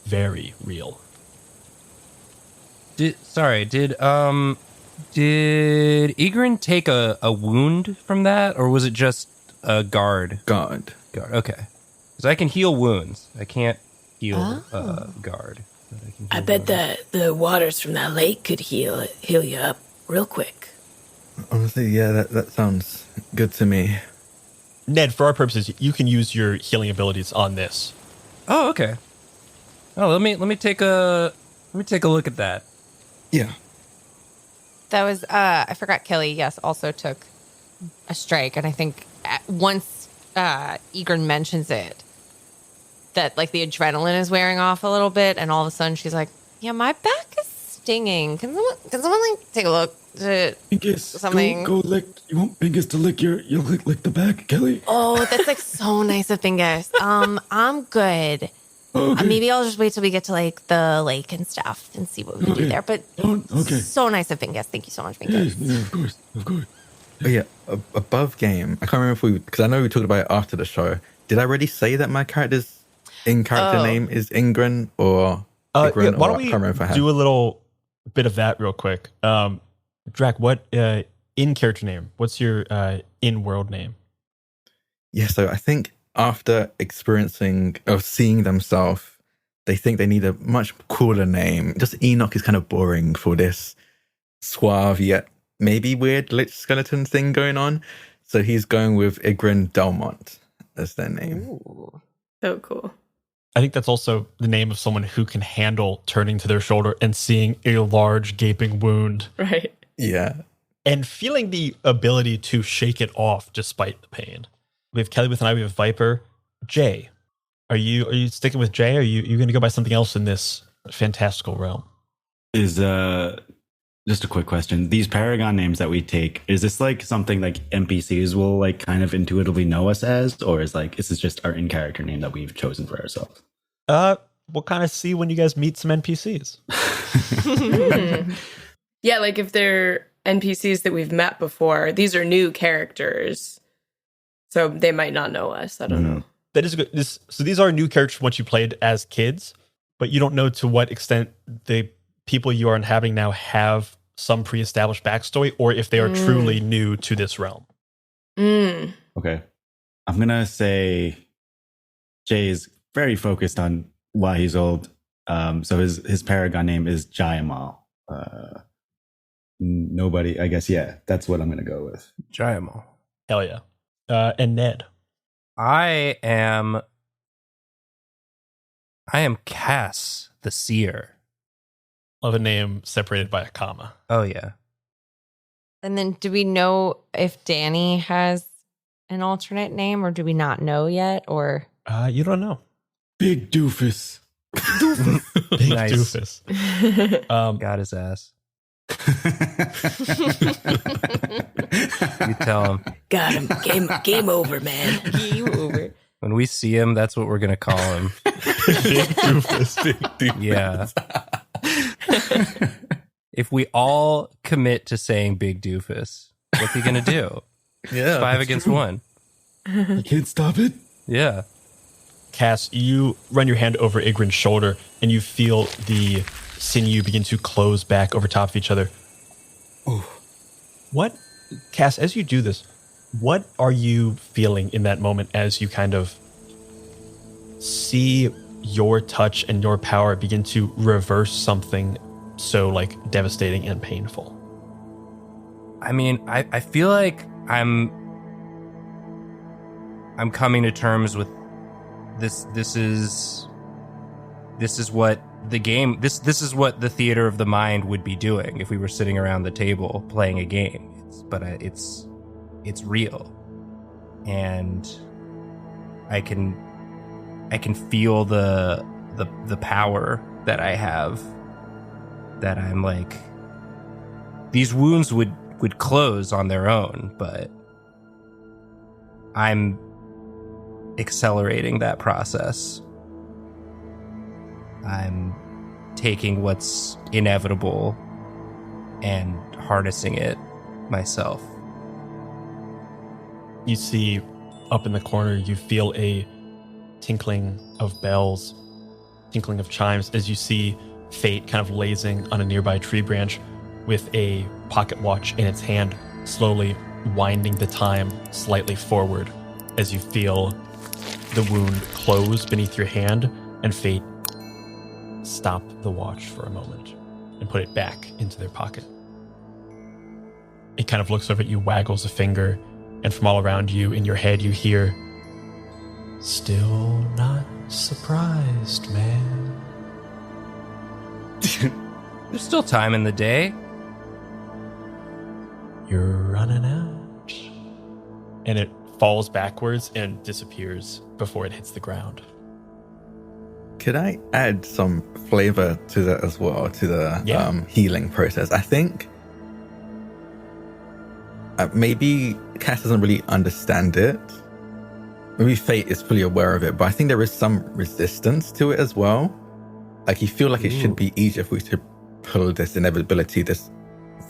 very real.
Did Egrin take a wound from that, or was it just a guard?
God.
Okay. Because I can heal wounds. I can't heal guard. But I can
I
heal
bet
wounds.
the waters from that lake could heal you up real quick.
Honestly, yeah, that sounds good to me.
Ned, for our purposes, you can use your healing abilities on this.
Oh, okay. Oh, let me take a look at that.
Yeah.
That was I forgot Kelly, yes, also took a strike, and I think once Egrin mentions it, that like the adrenaline is wearing off a little bit, and all of a sudden she's like, yeah, my back is stinging. Can someone like take a look to
Bingus,
something?
go lick. You want Bingus to lick lick the back, Kelly?
Oh, that's like so nice of Bingus. I'm good.
Okay.
Maybe I'll just wait till we get to like the lake and stuff and see what we can do there. But
Okay.
so nice of Bingus. Thank you so much,
Yeah,
Bingus.
yeah, of course.
But yeah, above game. I can't remember if because I know we talked about it after the show. Did I already say that my character's in-character name is Ingrid or Igrin?
Why
or
don't
I
we
can't remember if I have.
do a little bit of that real quick? Drac, what in-character name? What's your in-world name?
Yeah, so I think after experiencing or seeing themselves, they think they need a much cooler name. Just Enoch is kind of boring for this suave yet maybe weird lich skeleton thing going on. So he's going with Igrin Delmont as their name.
Ooh.
So cool.
I think that's also the name of someone who can handle turning to their shoulder and seeing a large gaping wound
Right.
Yeah.
and feeling the ability to shake it off despite the pain. We have Kelly with an eye. We have Viper. Jay, are you sticking with Jay? Or are you going to go by something else in this fantastical realm?
Is just a quick question. These Paragon names that we take, is this like something like NPCs will like kind of intuitively know us as, or is this just our in-character name that we've chosen for ourselves?
We'll kind of see when you guys meet some NPCs.
Yeah, like if they're NPCs that we've met before, these are new characters. So they might not know us. I don't know.
That is good. So these are new characters from what you played as kids, but you don't know to what extent the people you are inhabiting now have some pre-established backstory, or if they are truly new to this realm.
Okay. I'm going to say Jay is very focused on why he's old. So his paragon name is Jayamal. Nobody, I guess. Yeah, that's what I'm gonna go with.
Jayamal.
Hell yeah. And Ned.
I am Cass, the seer.
Love a name separated by a comma.
Oh yeah.
And then do we know if Danny has an alternate name or do we not know yet? Or
You don't know.
Big doofus.
Big
Nice.
doofus.
Got his ass. You tell him.
Got him. Game over, man.
game over.
When we see him, that's what we're going to call him.
Big doofus. Big doofus.
Yeah. If we all commit to saying big doofus, what's he going to do?
Yeah.
5 against 1.
You can't stop it.
Yeah.
Cass, you run your hand over Igrin's shoulder and you feel the sinew begin to close back over top of each other.
Ooh.
What, Cass, as you do this, what are you feeling in that moment as you kind of see your touch and your power begin to reverse something so like devastating and painful?
I mean, I feel like I'm coming to terms with this. This is what the game. This is what the theater of the mind would be doing if we were sitting around the table playing a game. It's real, and I can feel the power that I have. That I'm like, these wounds would close on their own, but I'm accelerating that process. I'm taking what's inevitable and harnessing it myself.
You see up in the corner, you feel a tinkling of bells, tinkling of chimes as you see Fate kind of lazing on a nearby tree branch with a pocket watch in its hand, slowly winding the time slightly forward as you feel the wound close beneath your hand, and Fate stop the watch for a moment and put it back into their pocket. It kind of looks over at you, waggles a finger, and from all around you in your head you hear, "Still not surprised, man."
There's still time in the day.
You're running out. And it falls backwards and disappears before it hits the ground.
Could I add some flavor to that as well, to the healing process? I think maybe Cass doesn't really understand it. Maybe Fate is fully aware of it, but I think there is some resistance to it as well. Like, you feel like it should be easier for you to pull this inevitability, this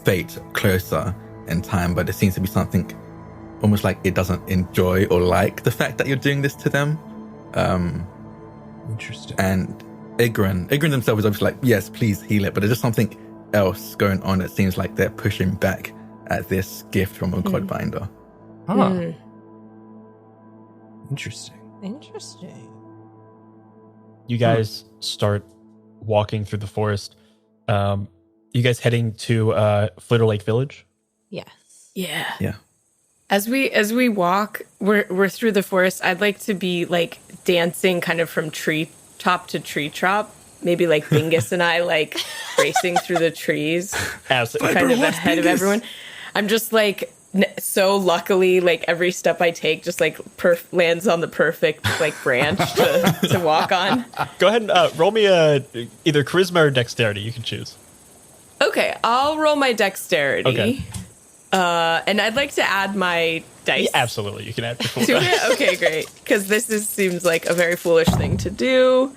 fate closer in time, but there seems to be something almost like it doesn't enjoy or like the fact that you're doing this to them.
Interesting.
And Igrin themselves is obviously like, yes, please heal it, but there's just something else going on. It seems like they're pushing back at this gift from a Godbinder.
Huh. Interesting.
You guys start walking through the forest. You guys heading to Flitter Lake Village?
Yes.
Yeah. As we walk, we're through the forest. I'd like to be like dancing kind of from tree top to tree top. Maybe like Bingus and I like racing through the trees.
Absolutely.
Kind of ahead of everyone. I'm just like so luckily like every step I take just like lands on the perfect like branch to walk on.
Go ahead and roll me either charisma or dexterity. You can choose.
Okay, I'll roll my dexterity.
Okay.
And I'd like to add my dice.
Yeah, absolutely, you can add your
to it. Okay, great. Because seems like a very foolish thing to do.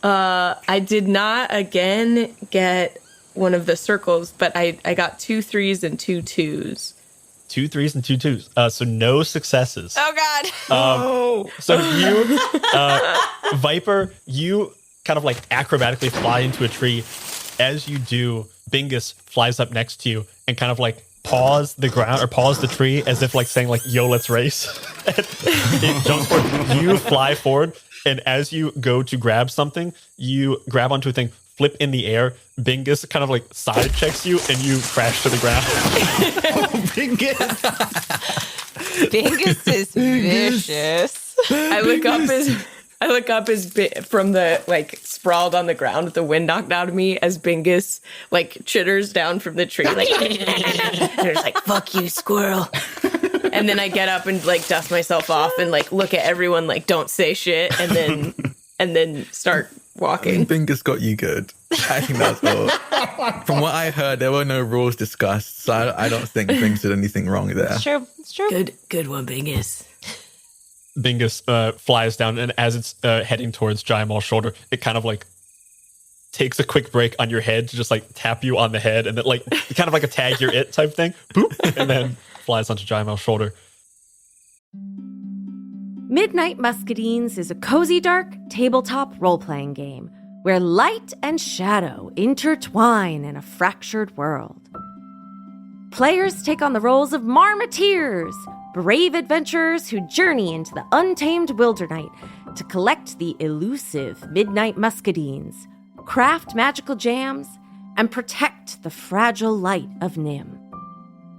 I did not again get one of the circles, but I got 2 3s and 2 2s.
2 3s and 2 2s. So no successes.
Oh God.
So you, Viper, you kind of like acrobatically fly into a tree. As you do, Bingus flies up next to you and kind of like paws the ground or paws the tree as if like saying like, "Yo, let's race." It jumps forward. You fly forward. And as you go to grab something, you grab onto a thing, flip in the air. Bingus kind of like side checks you, and you crash to the ground.
Bingus.
Bingus is vicious.
I look up as from the like sprawled on the ground with the wind knocked out of me as Bingus like chitters down from the tree like there's like fuck you squirrel. And then I get up and like dust myself off and like look at everyone like don't say shit and then start walking.
Bingus got you good. I think that's all. From what I heard, there were no rules discussed, so I don't think Bingus did anything wrong there.
It's true. It's true.
Good one, Bingus.
Bingus flies down, and as it's heading towards Jaimal's shoulder, it kind of like takes a quick break on your head to just like tap you on the head, and then like kind of like a tag you're it type thing. Boop, and then flies onto Jaimal's shoulder.
Midnight Muscadines is a cozy, dark tabletop role-playing game where light and shadow intertwine in a fractured world. Players take on the roles of marmoteers, brave adventurers who journey into the untamed wilderness to collect the elusive Midnight Muscadines, craft magical jams, and protect the fragile light of Nim.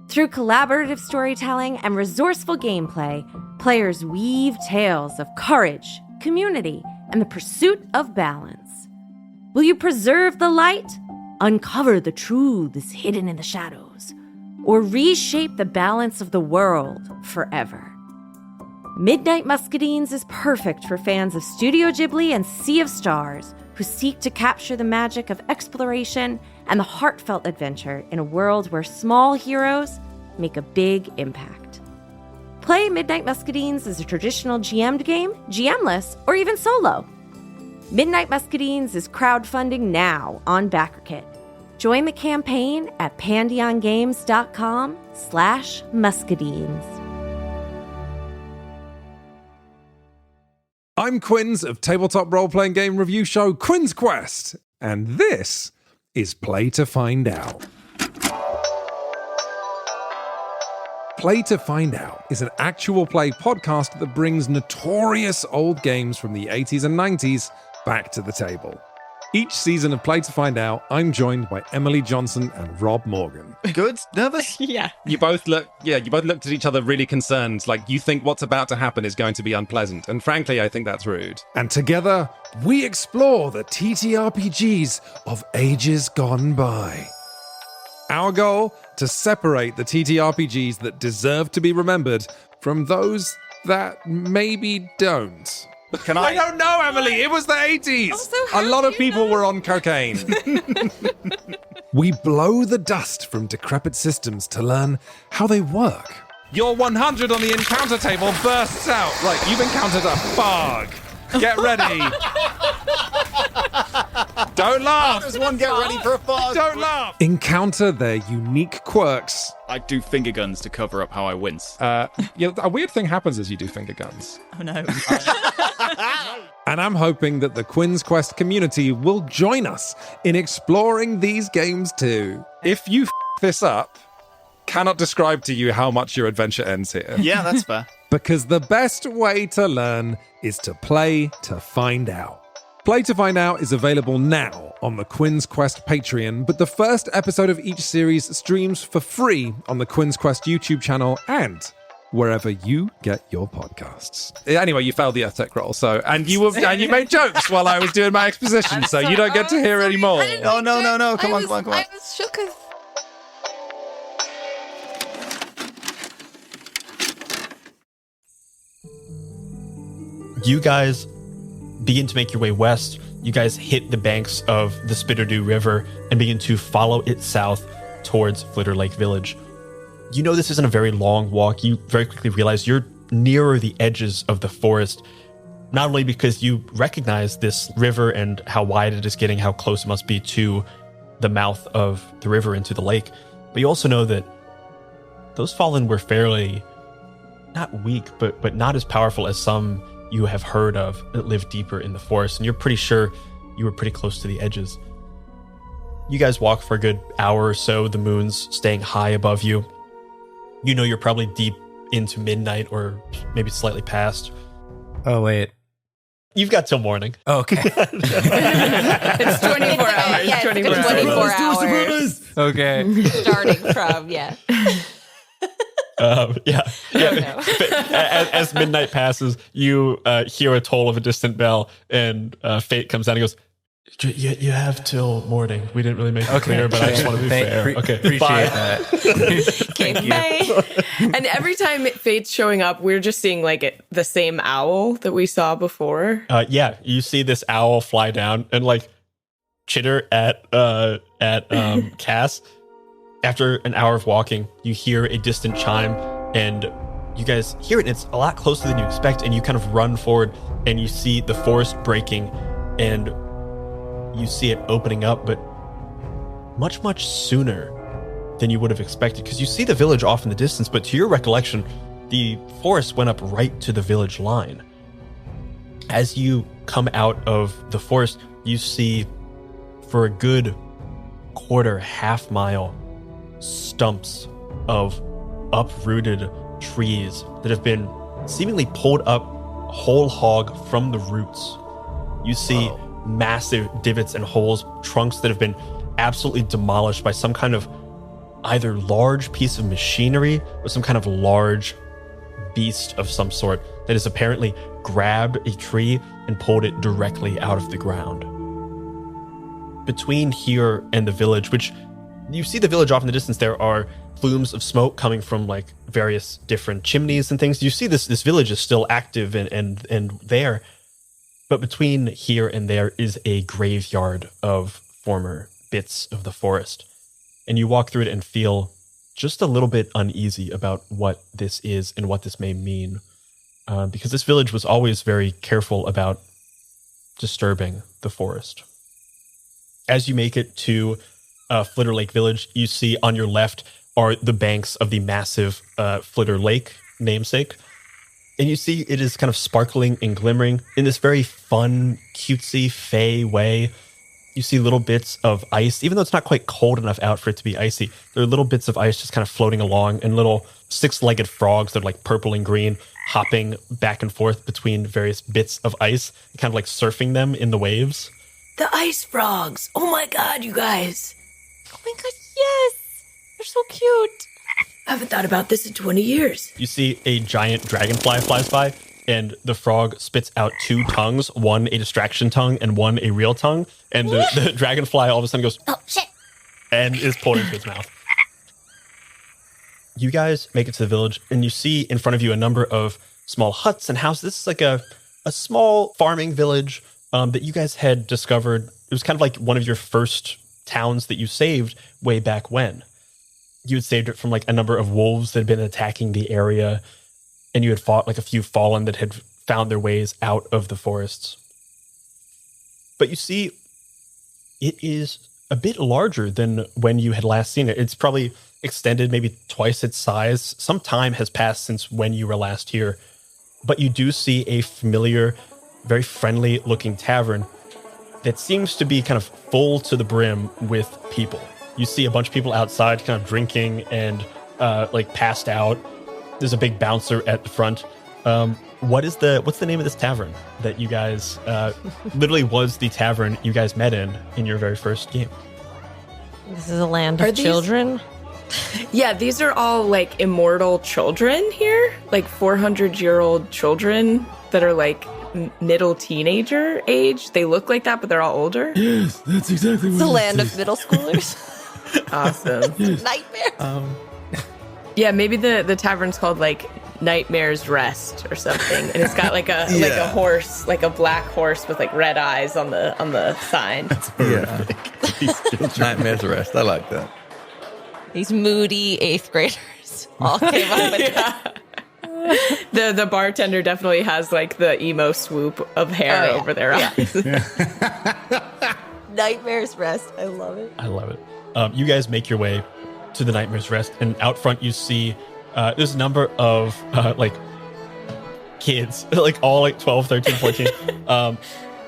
Through collaborative storytelling and resourceful gameplay, players weave tales of courage, community, and the pursuit of balance. Will you preserve the light, uncover the truths hidden in the shadows, or reshape the balance of the world forever? Midnight Muscadines is perfect for fans of Studio Ghibli and Sea of Stars who seek to capture the magic of exploration and the heartfelt adventure in a world where small heroes make a big impact. Play Midnight Muscadines as a traditional GM'd game, GMless, or even solo. Midnight Muscadines is crowdfunding now on BackerKit. Join the campaign at pandeongames.com/muscadines.
I'm Quinns of tabletop role-playing game review show Quinn's Quest, and this is Play to Find Out. Play to Find Out is an actual play podcast that brings notorious old games from the 80s and 90s back to the table. Each season of Play to Find Out, I'm joined by Emily Johnson and Rob Morgan.
Good? Nervous?
Yeah.
You both looked at each other really concerned, like you think what's about to happen is going to be unpleasant. And frankly, I think that's rude. And together, we explore the TTRPGs of ages gone by. Our goal, to separate the TTRPGs that deserve to be remembered from those that maybe don't. I don't know, Emily. It was the 80s. A lot of people were on cocaine. We blow the dust from decrepit systems to learn how they work. Your 100 on the encounter table bursts out. Right, you've encountered a fog. Get ready. Don't laugh.
There's one get ready for a fog.
Don't laugh. Encounter their unique quirks.
I do finger guns to cover up how I wince.
A weird thing happens as you do finger guns.
Oh no.
And I'm hoping that the Quinn's Quest community will join us in exploring these games too. If you this up, cannot describe to you how much your adventure ends here.
Yeah, that's fair.
Because the best way to learn is to play to find out. Play to Find Out is available now on the Quinn's Quest Patreon, but the first episode of each series streams for free on the Quinn's Quest YouTube channel and wherever you get your podcasts. Anyway, you failed the Earth Tech roll, and you made jokes while I was doing my exposition, so you don't get to hear any more.
Oh, no. Come on.
I was shook as...
You guys begin to make your way west. You guys hit the banks of the Spitterdew River and begin to follow it south towards Flitter Lake Village. You know this isn't a very long walk. You very quickly realize you're nearer the edges of the forest, not only because you recognize this river and how wide it is getting, how close it must be to the mouth of the river into the lake, but you also know that those fallen were fairly, not weak, but not as powerful as some you have heard of that live deeper in the forest, and you're pretty sure you were pretty close to the edges. You guys walk for a good hour or so, the moon's staying high above you. You know you're probably deep into midnight or maybe slightly past.
Oh, wait.
You've got till morning.
Okay.
It's 24 hours.
Yeah,
24
it's
hours.
24 hours.
Okay.
Starting from, yeah.
Yeah.
no.
As midnight passes, you hear a toll of a distant bell, and Fate comes down and goes, you have till morning. We didn't really make it clear, but I just want to be fair. Okay,
appreciate
bye.
that.
Thank you. And every time Fate's showing up, we're just seeing like the same owl that we saw before.
Yeah, you see this owl fly down and like chitter at Cass. After an hour of walking, you hear a distant chime, and you guys hear it, and it's a lot closer than you expect, and you kind of run forward, and you see the forest breaking, and you see it opening up, but much, much sooner than you would have expected, because you see the village off in the distance, but to your recollection, the forest went up right to the village line. As you come out of the forest, you see for a good half mile stumps of uprooted trees that have been seemingly pulled up whole hog from the roots. You see massive divots and holes, trunks that have been absolutely demolished by some kind of either large piece of machinery or some kind of large beast of some sort that has apparently grabbed a tree and pulled it directly out of the ground. Between here and the village, which you see the village off in the distance, there are plumes of smoke coming from like various different chimneys and things. You see this village is still active and there, but between here and there is a graveyard of former bits of the forest. And you walk through it and feel just a little bit uneasy about what this is and what this may mean. Because this village was always very careful about disturbing the forest. As you make it to Flitter Lake Village, you see on your left are the banks of the massive Flitter Lake namesake. And you see it is kind of sparkling and glimmering in this very fun, cutesy, fey way. You see little bits of ice, even though it's not quite cold enough out for it to be icy. There are little bits of ice just kind of floating along, and little six-legged frogs that are like purple and green, hopping back and forth between various bits of ice, kind of like surfing them in the waves.
The ice frogs. Oh my god, you guys.
Oh my god, yes! They're so cute.
I haven't thought about this in 20 years.
You see a giant dragonfly flies by, and the frog spits out two tongues, one a distraction tongue and one a real tongue. And the dragonfly all of a sudden goes,
oh shit,
and is pulled into its mouth. You guys make it to the village, and you see in front of you a number of small huts and houses. This is like a small farming village that you guys had discovered. It was kind of like one of your first towns that you saved way back when. You had saved it from like a number of wolves that had been attacking the area, and you had fought like a few fallen that had found their ways out of the forests. But you see, it is a bit larger than when you had last seen it. It's probably extended maybe twice its size. Some time has passed since when you were last here, but you do see a familiar, very friendly looking tavern that seems to be kind of full to the brim with people. You see a bunch of people outside kind of drinking and like passed out. There's a big bouncer at the front. What's the name of this tavern that you guys literally was the tavern you guys met in your very first game?
This is a land of children.
Yeah, these are all like immortal children here, like 400-year-old children that are like middle teenager age. They look like that, but they're all older.
Yes, that's exactly what
It's a land of middle schoolers.
Awesome.
Nightmare.
Yeah, maybe the tavern's called like Nightmare's Rest or something, and it's got like a like a horse, like a black horse with like red eyes on the sign.
That's horrific. Nightmare's Rest. I like that.
These moody 8th graders all came up with that.
The bartender definitely has like the emo swoop of hair over their eyes.
Nightmare's Rest. I love it.
I love it. You guys make your way to the Nightmare's Rest, and out front you see there's a number of like kids, like all like 12, 13, 14,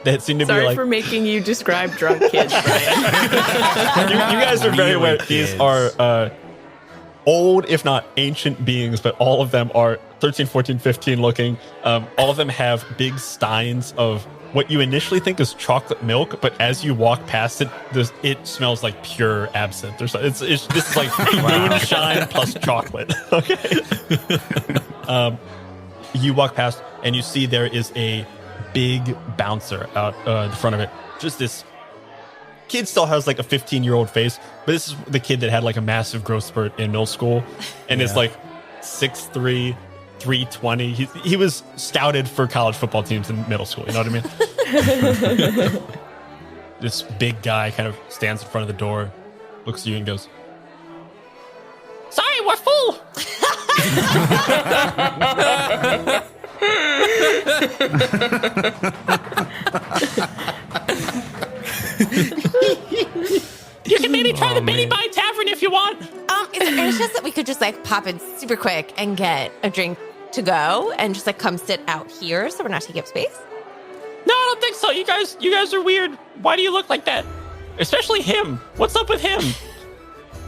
that seem to be like...
Sorry for making you describe drunk kids, Brian.
you guys are very aware. These are old, if not ancient beings, but all of them are 13, 14, 15 looking. All of them have big steins of what you initially think is chocolate milk, but as you walk past it, it smells like pure absinthe or something. This is like moonshine plus chocolate. Okay. You walk past and you see there is a big bouncer out the front of it. Just this kid still has like a 15-year-old face, but this is the kid that had like a massive growth spurt in middle school and is like 6'3", 320. He was scouted for college football teams in middle school. You know what I mean? This big guy kind of stands in front of the door, looks at you and goes, "Sorry, we're full." You can maybe try the Benny Bine Tavern if you want.
Is there any chance that we could just like pop in super quick and get a drink to go and just like come sit out here so we're not taking up space?
No, I don't think so. You guys are weird. Why do you look like that? Especially him. What's up with him?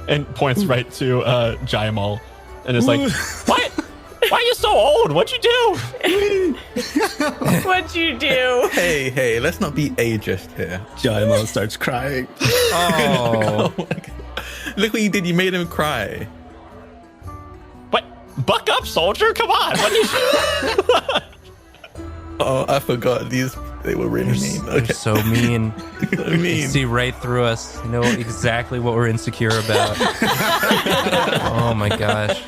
And points right to Jayamal and is like, "What? Why are you so old? What'd you do?"
What'd you do?
Hey, let's not be ageist here.
Jaimo starts crying.
Oh my God. Look what you did. You made him cry.
What? Buck up, soldier. Come on. What are you...
Oh, I forgot. They were really mean.
They're so mean.
So mean.
You see right through us. You know exactly what we're insecure about. Oh my gosh.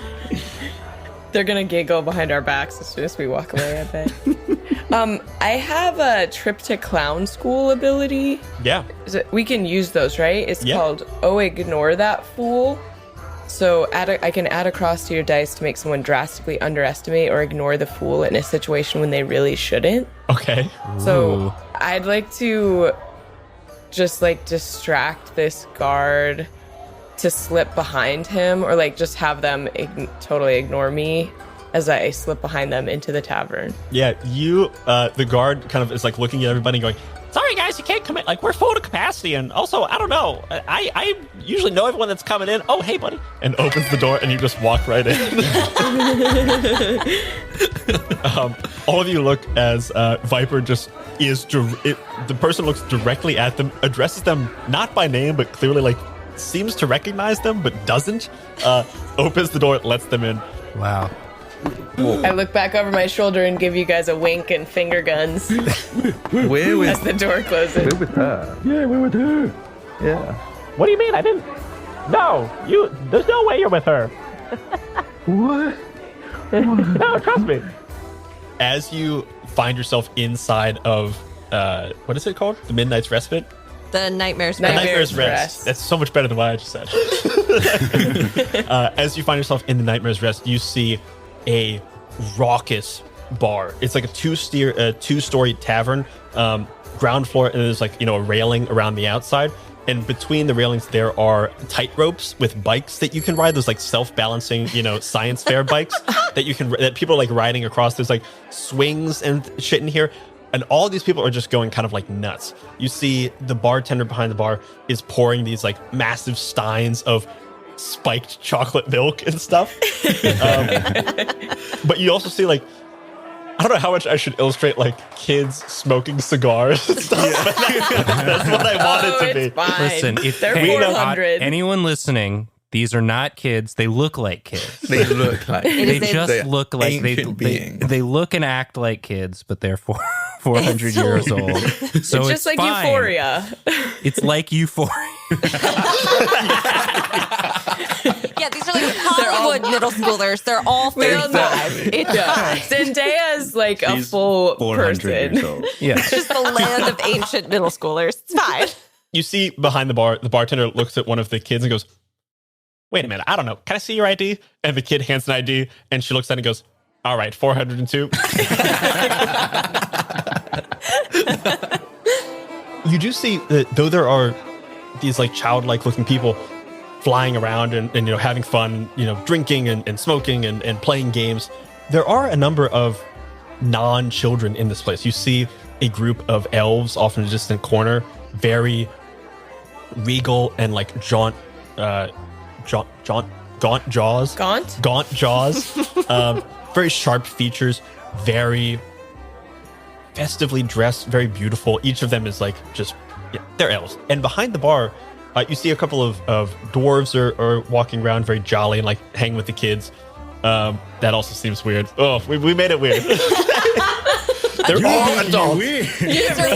They're gonna giggle behind our backs as soon as we walk away, I bet. I have a trip to clown school ability.
Yeah.
We can use those, right? It's called ignore that fool. So I can add a cross to your dice to make someone drastically underestimate or ignore the fool in a situation when they really shouldn't.
Okay.
So I'd like to just like distract this guard to slip behind him, or like just have them totally ignore me as I slip behind them into the tavern.
Yeah, you, the guard kind of is like looking at everybody and going, "Sorry guys, you can't come in. Like, we're full to capacity, and also, I don't know, I usually know everyone that's coming in. Oh, hey buddy." And opens the door and you just walk right in. All of you look as Viper just the person looks directly at them, addresses them not by name, but clearly like seems to recognize them, but doesn't. Opens the door, lets them in.
Wow.
I look back over my shoulder and give you guys a wink and finger guns.
Where was
as the door closes.
Where with her?
Yeah, we're with her.
Yeah.
What do you mean? I didn't. No, there's no way you're with her.
What?
No, trust me. As you find yourself inside of, what is it called? The Midnight's Respite?
The Nightmare's
The
Rest.
Nightmare's Rest. That's so much better than what I just said. As you find yourself in the Nightmare's Rest, you see a raucous bar. It's like a two-story tavern, ground floor, and there's like, a railing around the outside. And between the railings, there are tight ropes with bikes that you can ride. Those like self-balancing, science fair bikes that people are like riding across. There's like swings and shit in here. And all these people are just going kind of like nuts. You see the bartender behind the bar is pouring these like massive steins of spiked chocolate milk and stuff. But you also see like, I don't know how much I should illustrate like kids smoking cigars and stuff. But that's what I want it to be.
Fine.
Listen, if
they're 400.
Anyone listening, these are not kids. They look like kids.
They look like
They just look like they look and act like kids, but they're 400 years old. So
it's just like
fine.
Euphoria.
It's like Euphoria.
Yeah, these are like Hollywood middle schoolers. They're all 35.
Zendaya's like a full
400
person.
years old.
Yeah.
It's just the land of ancient middle schoolers. It's fine.
You see behind the bar, the bartender looks at one of the kids and goes, "Wait a minute, I don't know. Can I see your ID?" And the kid hands an ID, and she looks at it and goes, "All right, 402. You do see that though there are these like childlike looking people flying around and having fun, drinking and smoking and playing games, there are a number of non-children in this place. You see a group of elves off in a distant corner, very regal and like jaunt gaunt jaws.
Gaunt
jaws. Very sharp features. Very festively dressed. Very beautiful. Each of them is like just, yeah, they're elves. And behind the bar, you see a couple of dwarves are walking around, very jolly and like hanging with the kids. That also seems weird. Oh, we made it weird. They're all adults.
These are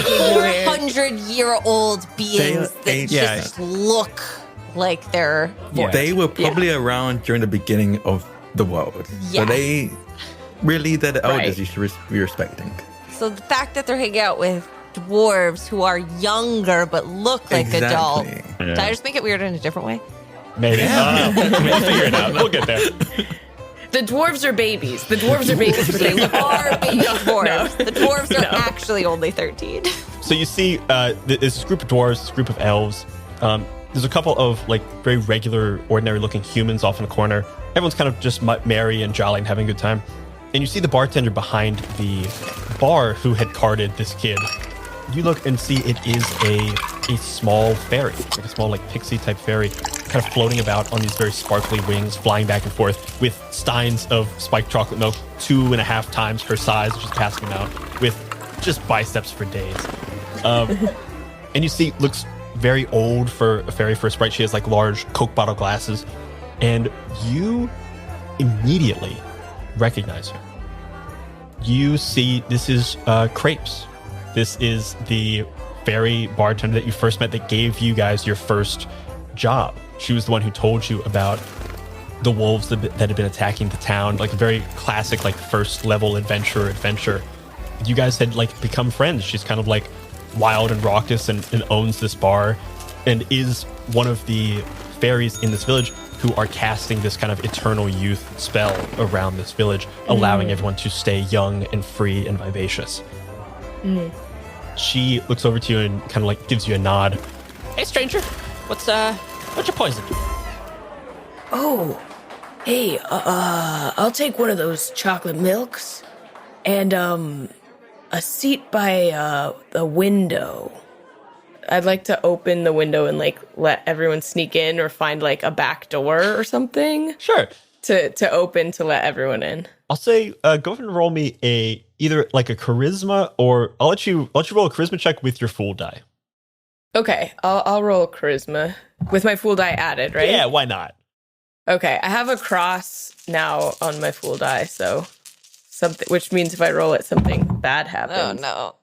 400-year-old beings that just look like they're.
They were probably around during the beginning of the world.
Yeah.
So they're the elders you should be respecting.
So the fact that they're hanging out with dwarves who are younger but look like adults.
Yeah.
Did I just make it weird in a different way?
Maybe. We'll figure it out. We'll get there.
The dwarves are babies. But they look
Are baby dwarves. The dwarves are actually only 13.
So you see there's this group of dwarves, this group of elves. There's a couple of like very regular, ordinary looking humans off in the corner. Everyone's kind of just merry and jolly and having a good time. And you see the bartender behind the bar who had carded this kid. You look and see it is a small fairy, like a small like pixie type fairy, kind of floating about on these very sparkly wings, flying back and forth with steins of spiked chocolate milk 2.5 times her size, just passing them out with just biceps for days. And you see, looks very old for a fairy, for a sprite. She has like large Coke bottle glasses, and you immediately recognize her. You see, this is Crepes. This is the fairy bartender that you first met that gave you guys your first job. She was the one who told you about the wolves that had been attacking the town, like a very classic, like first level adventure. You guys had like become friends. She's kind of like wild and raucous and owns this bar and is one of the fairies in this village who are casting this kind of eternal youth spell around this village, allowing everyone to stay young and free and vivacious. She looks over to you and kind of like gives you a nod. Hey, stranger, what's your poison?
Oh, hey, I'll take one of those chocolate milks and a seat by the window. I'd like to open the window and like let everyone sneak in, or find like a back door or something.
Sure.
To open to let everyone in.
I'll say go ahead and roll me either like a charisma, or I'll let you roll a charisma check with your fool die.
Okay, I'll roll charisma with my fool die added, right?
Yeah, why not?
Okay, I have a cross now on my fool die, so something, which means if I roll it, something bad happens.
Oh no.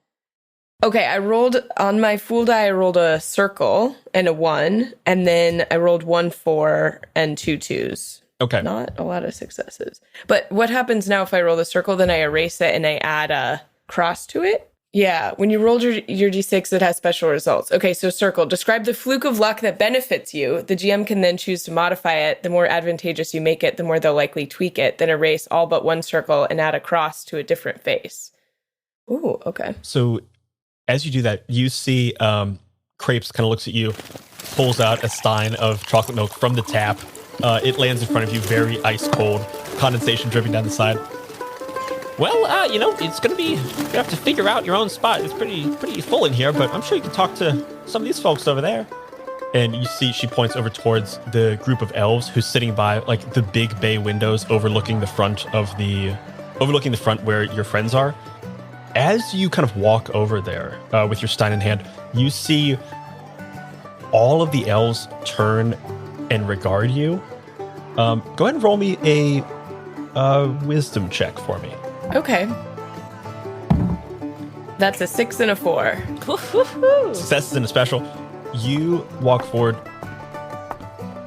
Okay, I rolled on my fool die. I rolled a circle and a 1, and then I rolled 1 4 and 2 2s.
Okay.
Not a lot of successes. But what happens now if I roll the circle, then I erase it and I add a cross to it? Yeah, when you rolled your d6, it has special results. Okay, so circle. Describe the fluke of luck that benefits you. The GM can then choose to modify it. The more advantageous you make it, the more they'll likely tweak it. Then erase all but one circle and add a cross to a different face. Ooh, okay.
So as you do that, you see Crepes kind of looks at you, pulls out a stein of chocolate milk from the tap. It lands in front of you, very ice cold, condensation dripping down the side. Well, it's going to be, you have to figure out your own spot. It's pretty full in here, but I'm sure you can talk to some of these folks over there. And you see she points over towards the group of elves who's sitting by like the big bay windows overlooking the front where your friends are. As you kind of walk over there with your stein in hand, you see all of the elves turn and regard you. Go ahead and roll me a wisdom check for me.
Okay. That's a 6 and a 4.
Success is in a special. You walk forward.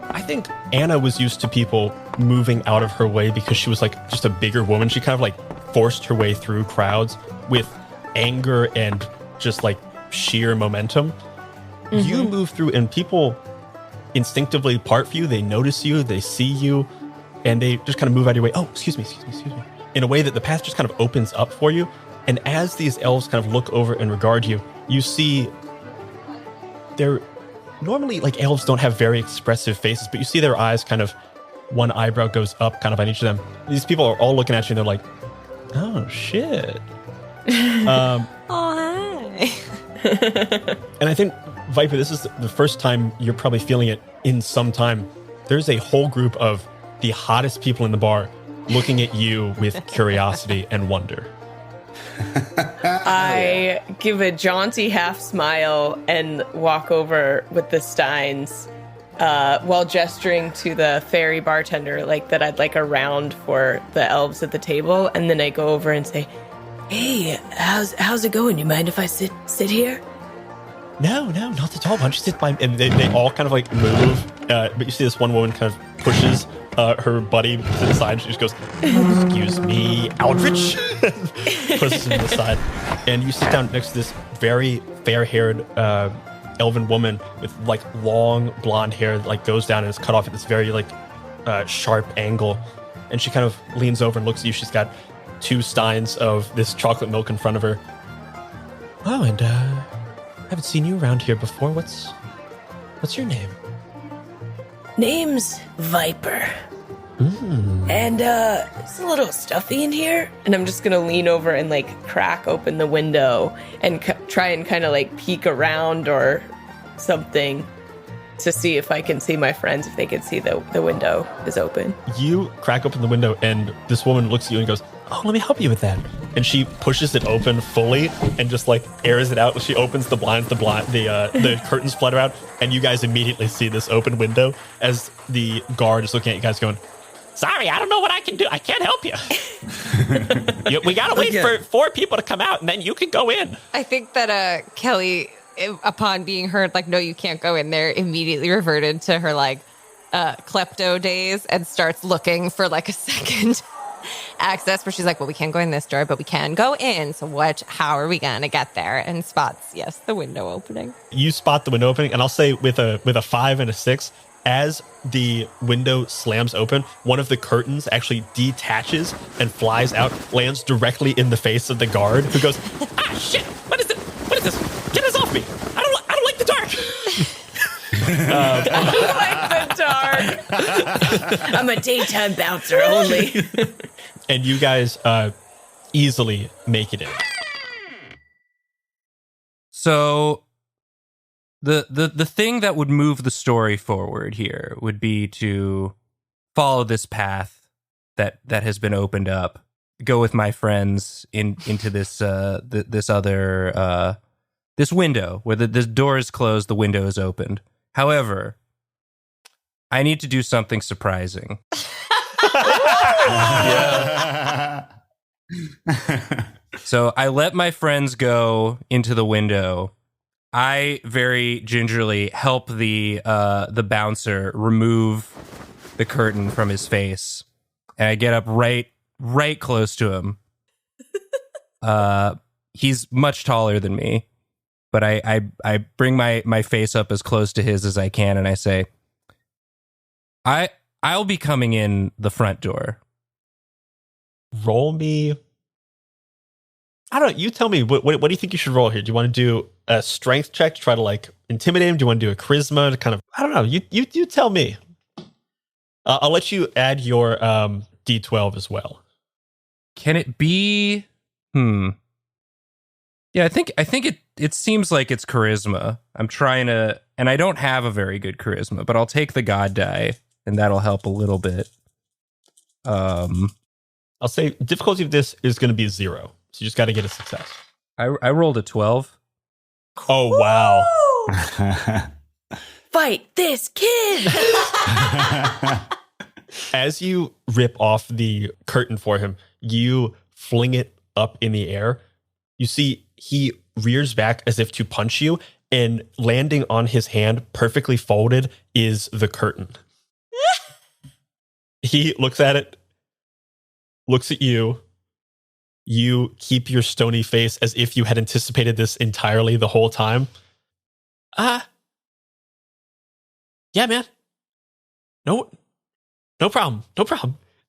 I think Anna was used to people moving out of her way because she was like just a bigger woman. She kind of like forced her way through crowds with anger and just like sheer momentum. Mm-hmm. You move through and people instinctively part for you. They notice you, they see you, and they just kind of move out of your way. Oh, excuse me. In a way that the path just kind of opens up for you. And as these elves kind of look over and regard you, you see they're normally like elves don't have very expressive faces, but you see their eyes kind of, one eyebrow goes up kind of on each of them. These people are all looking at you and they're like, oh shit.
Oh, hi.
And I think, Viper, this is the first time you're probably feeling it in some time. There's a whole group of the hottest people in the bar looking at you with curiosity and wonder.
I give a jaunty half smile and walk over with the steins while gesturing to the fairy bartender, like that I'd like a round for the elves at the table. And then I go over and say, "Hey, how's it going? You mind if I sit here?"
No, not at all. Why don't you sit by me? And they all kind of like move. But you see this one woman kind of pushes her buddy to the side. She just goes, "Excuse me, Aldrich." Pushes him to the side. And you sit down next to this very fair-haired elven woman with like long blonde hair that like goes down and is cut off at this very like sharp angle. And she kind of leans over and looks at you. She's got 2 steins of this chocolate milk in front of her. Oh, and I haven't seen you around here before. What's your name?
Name's Viper. And it's a little stuffy in here. And I'm just gonna lean over and like crack open the window and try and kind of like peek around or something to see if I can see my friends, if they can see the window is open.
You crack open the window and this woman looks at you and goes, "Oh, let me help you with that." And she pushes it open fully and just like airs it out. She opens the blinds, the curtains flutter out, and you guys immediately see this open window as the guard is looking at you guys going, "Sorry, I don't know what I can do. I can't help you. We gotta wait for 4 people to come out and then you can go in."
I think that Kelly, upon being heard, like, "No, you can't go in there," immediately reverted to her like klepto days and starts looking for like a second access where she's like, "Well, we can't go in this door, but we can go in. So how are we gonna get there?" And spots, yes, the window opening.
You spot the window opening, and I'll say with a 5 and a 6, as the window slams open, one of the curtains actually detaches and flies out, lands directly in the face of the guard, who goes, "Ah, shit! What is it? What is this? Get this off me! I don't like the dark."
I like the dark. I'm a daytime bouncer only.
And you guys easily make it in.
So the thing that would move the story forward here would be to follow this path that has been opened up, go with my friends into this this window where the door is closed, the window is opened. However, I need to do something surprising. So I let my friends go into the window. I very gingerly help the bouncer remove the curtain from his face, and I get up right close to him. He's much taller than me, but I bring my face up as close to his as I can, and I say, I'll be coming in the front door.
Roll me. I don't know. You tell me. What do you think you should roll here? Do you want to do a strength check to try to like intimidate him? Do you want to do a charisma to kind of? I don't know. You tell me. I'll let you add your D12 as well.
Can it be? Yeah, I think it seems like it's charisma. I'm trying to, and I don't have a very good charisma, but I'll take the god die, and that'll help a little bit.
I'll say difficulty of this is going to be 0. So you just got to get a success.
I rolled a 12.
Oh, wow.
Fight this kid!
As you rip off the curtain for him, you fling it up in the air. You see he rears back as if to punch you, and landing on his hand, perfectly folded, is the curtain. He looks at it, looks at you. You keep your stony face as if you had anticipated this entirely the whole time. Yeah, man. No problem.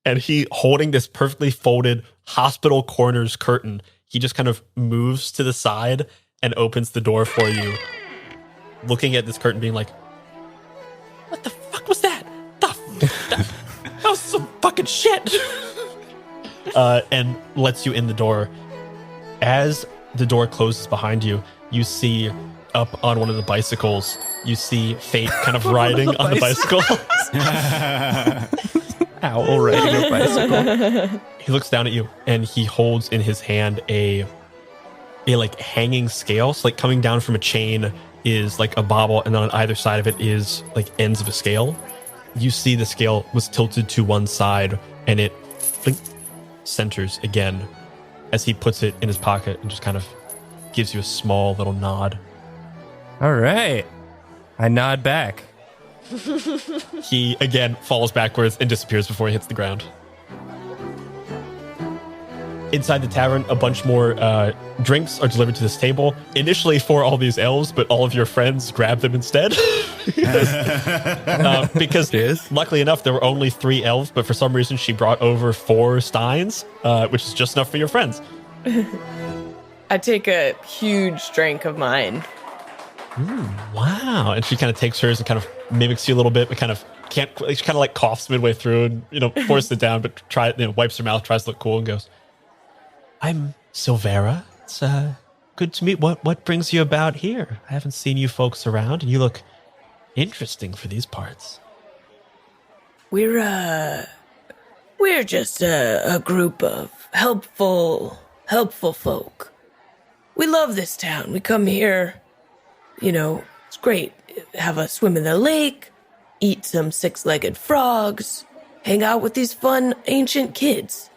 And he, holding this perfectly folded hospital corners curtain, he just kind of moves to the side and opens the door for you, looking at this curtain being like, "What the fuck was that? That was some fucking shit." And lets you in the door. As the door closes behind you, you see up on one of the bicycles, you see Fate kind of riding on the bicycle.
Owl riding a bicycle.
He looks down at you and he holds in his hand a like hanging scale. So like coming down from a chain is like a bobble, and then on either side of it is like ends of a scale. You see the scale was tilted to one side and it blink, centers again as he puts it in his pocket and just kind of gives you a small little nod.
All right. I nod back.
He again falls backwards and disappears before he hits the ground. Inside the tavern, a bunch more drinks are delivered to this table. Initially for all these elves, but all of your friends grab them instead. Because luckily enough, there were only 3 elves, but for some reason she brought over 4 steins, which is just enough for your friends.
I take a huge drink of mine.
Wow. And she kind of takes hers and kind of mimics you a little bit, but she kind of like coughs midway through and, forces it down, but wipes her mouth, tries to look cool and goes, I'm Silvera. It's good to meet. What brings you about here? I haven't seen you folks around, and you look interesting for these parts.
We're just a group of helpful folk. We love this town. We come here, it's great. Have a swim in the lake, eat some 6-legged frogs, hang out with these fun ancient kids.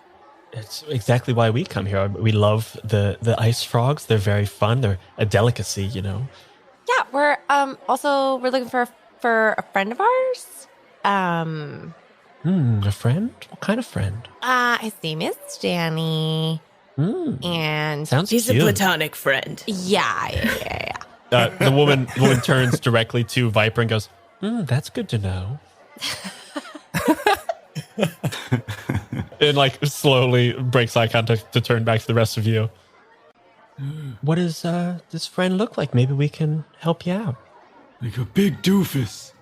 It's exactly why we come here. We love the ice frogs. They're very fun. They're a delicacy,
Yeah, we're looking for a friend of ours.
A friend? What kind of friend?
His name is Danny. And
sounds
he's
cute.
A platonic friend.
Yeah.
The woman turns directly to Viper and goes, that's good to know. And like slowly breaks eye contact to turn back to the rest of you. What does this friend look like? Maybe we can help you out.
Like a big doofus.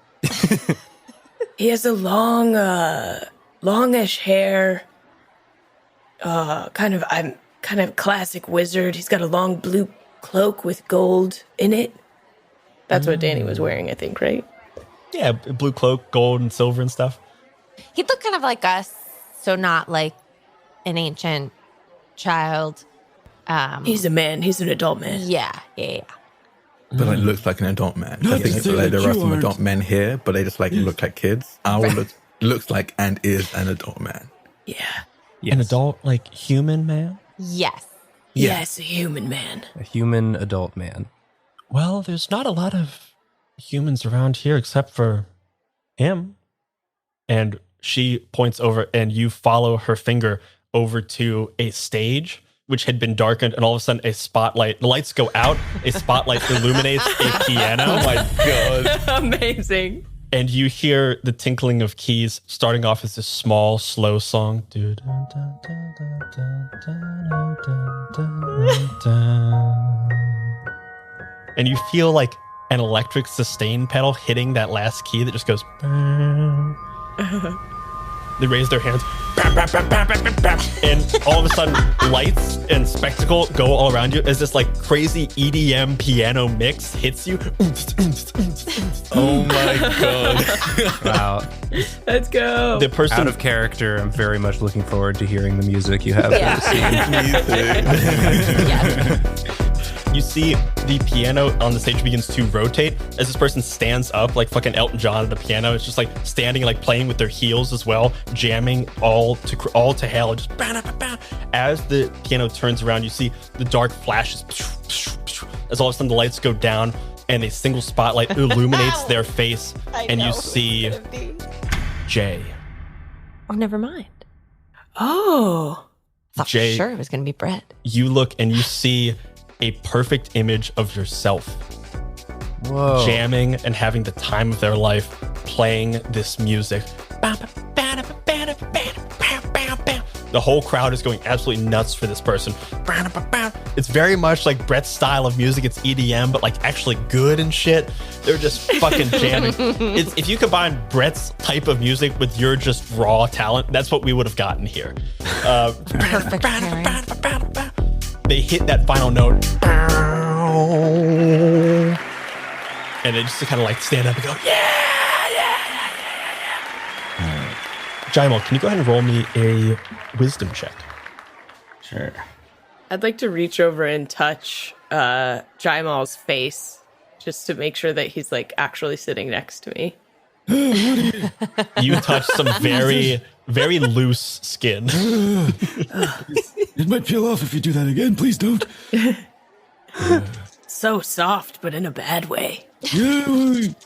He has a longish hair. Kind of classic wizard. He's got a long blue cloak with gold in it. That's what Danny was wearing, I think, right?
Yeah, blue cloak, gold and silver and stuff.
He'd look kind of like us, so not like an ancient child.
He's a man. He's an adult man.
Yeah.
But like looks like an adult man.
Not
I think
to say
like, there
like
are
you
some
aren't.
adult men here, but they just like look like kids. Owl looks like and is an adult man.
Yeah.
An adult, like human man?
Yes.
Yes, a human man.
A human adult man.
Well, there's not a lot of humans around here except for him. And she points over and you follow her finger over to a stage which had been darkened, and all of a sudden a spotlight, the lights go out, a spotlight illuminates a piano. Oh my God.
Amazing.
And you hear the tinkling of keys starting off as this small, slow song. And you feel like an electric sustain pedal hitting that last key that just goes. They raise their hands. And all of a sudden, lights and spectacle go all around you as this like crazy EDM piano mix hits you. Oh my God.
Wow.
Let's go.
The person
Out of character, I'm very much looking forward to hearing the music you have for this scene.
You see the piano on the stage begins to rotate as this person stands up like fucking Elton John at the piano. It's just like standing, like playing with their heels as well, jamming all to hell. Just as the piano turns around, you see the dark flashes as all of a sudden the lights go down and a single spotlight illuminates their face, and you see Jay.
Oh, never mind.
Oh.
Thought
Jay,
for sure it was going to be Brett.
You look and you see a perfect image of yourself.
Whoa.
Jamming and having the time of their life playing this music. The whole crowd is going absolutely nuts for this person. It's very much like Brett's style of music. It's EDM, but like actually good and shit. They're just fucking jamming. If you combine Brett's type of music with your just raw talent, that's what we would have gotten here.
Perfect pairing.
They hit that final note. And they just kind of like stand up and go, yeah. Jaimal, can you go ahead and roll me a wisdom check?
Sure.
I'd like to reach over and touch Jaimal's face just to make sure that he's like actually sitting next to me.
You touch some very, very loose skin.
It might peel off if you do that again. Please don't.
So soft, but in a bad way.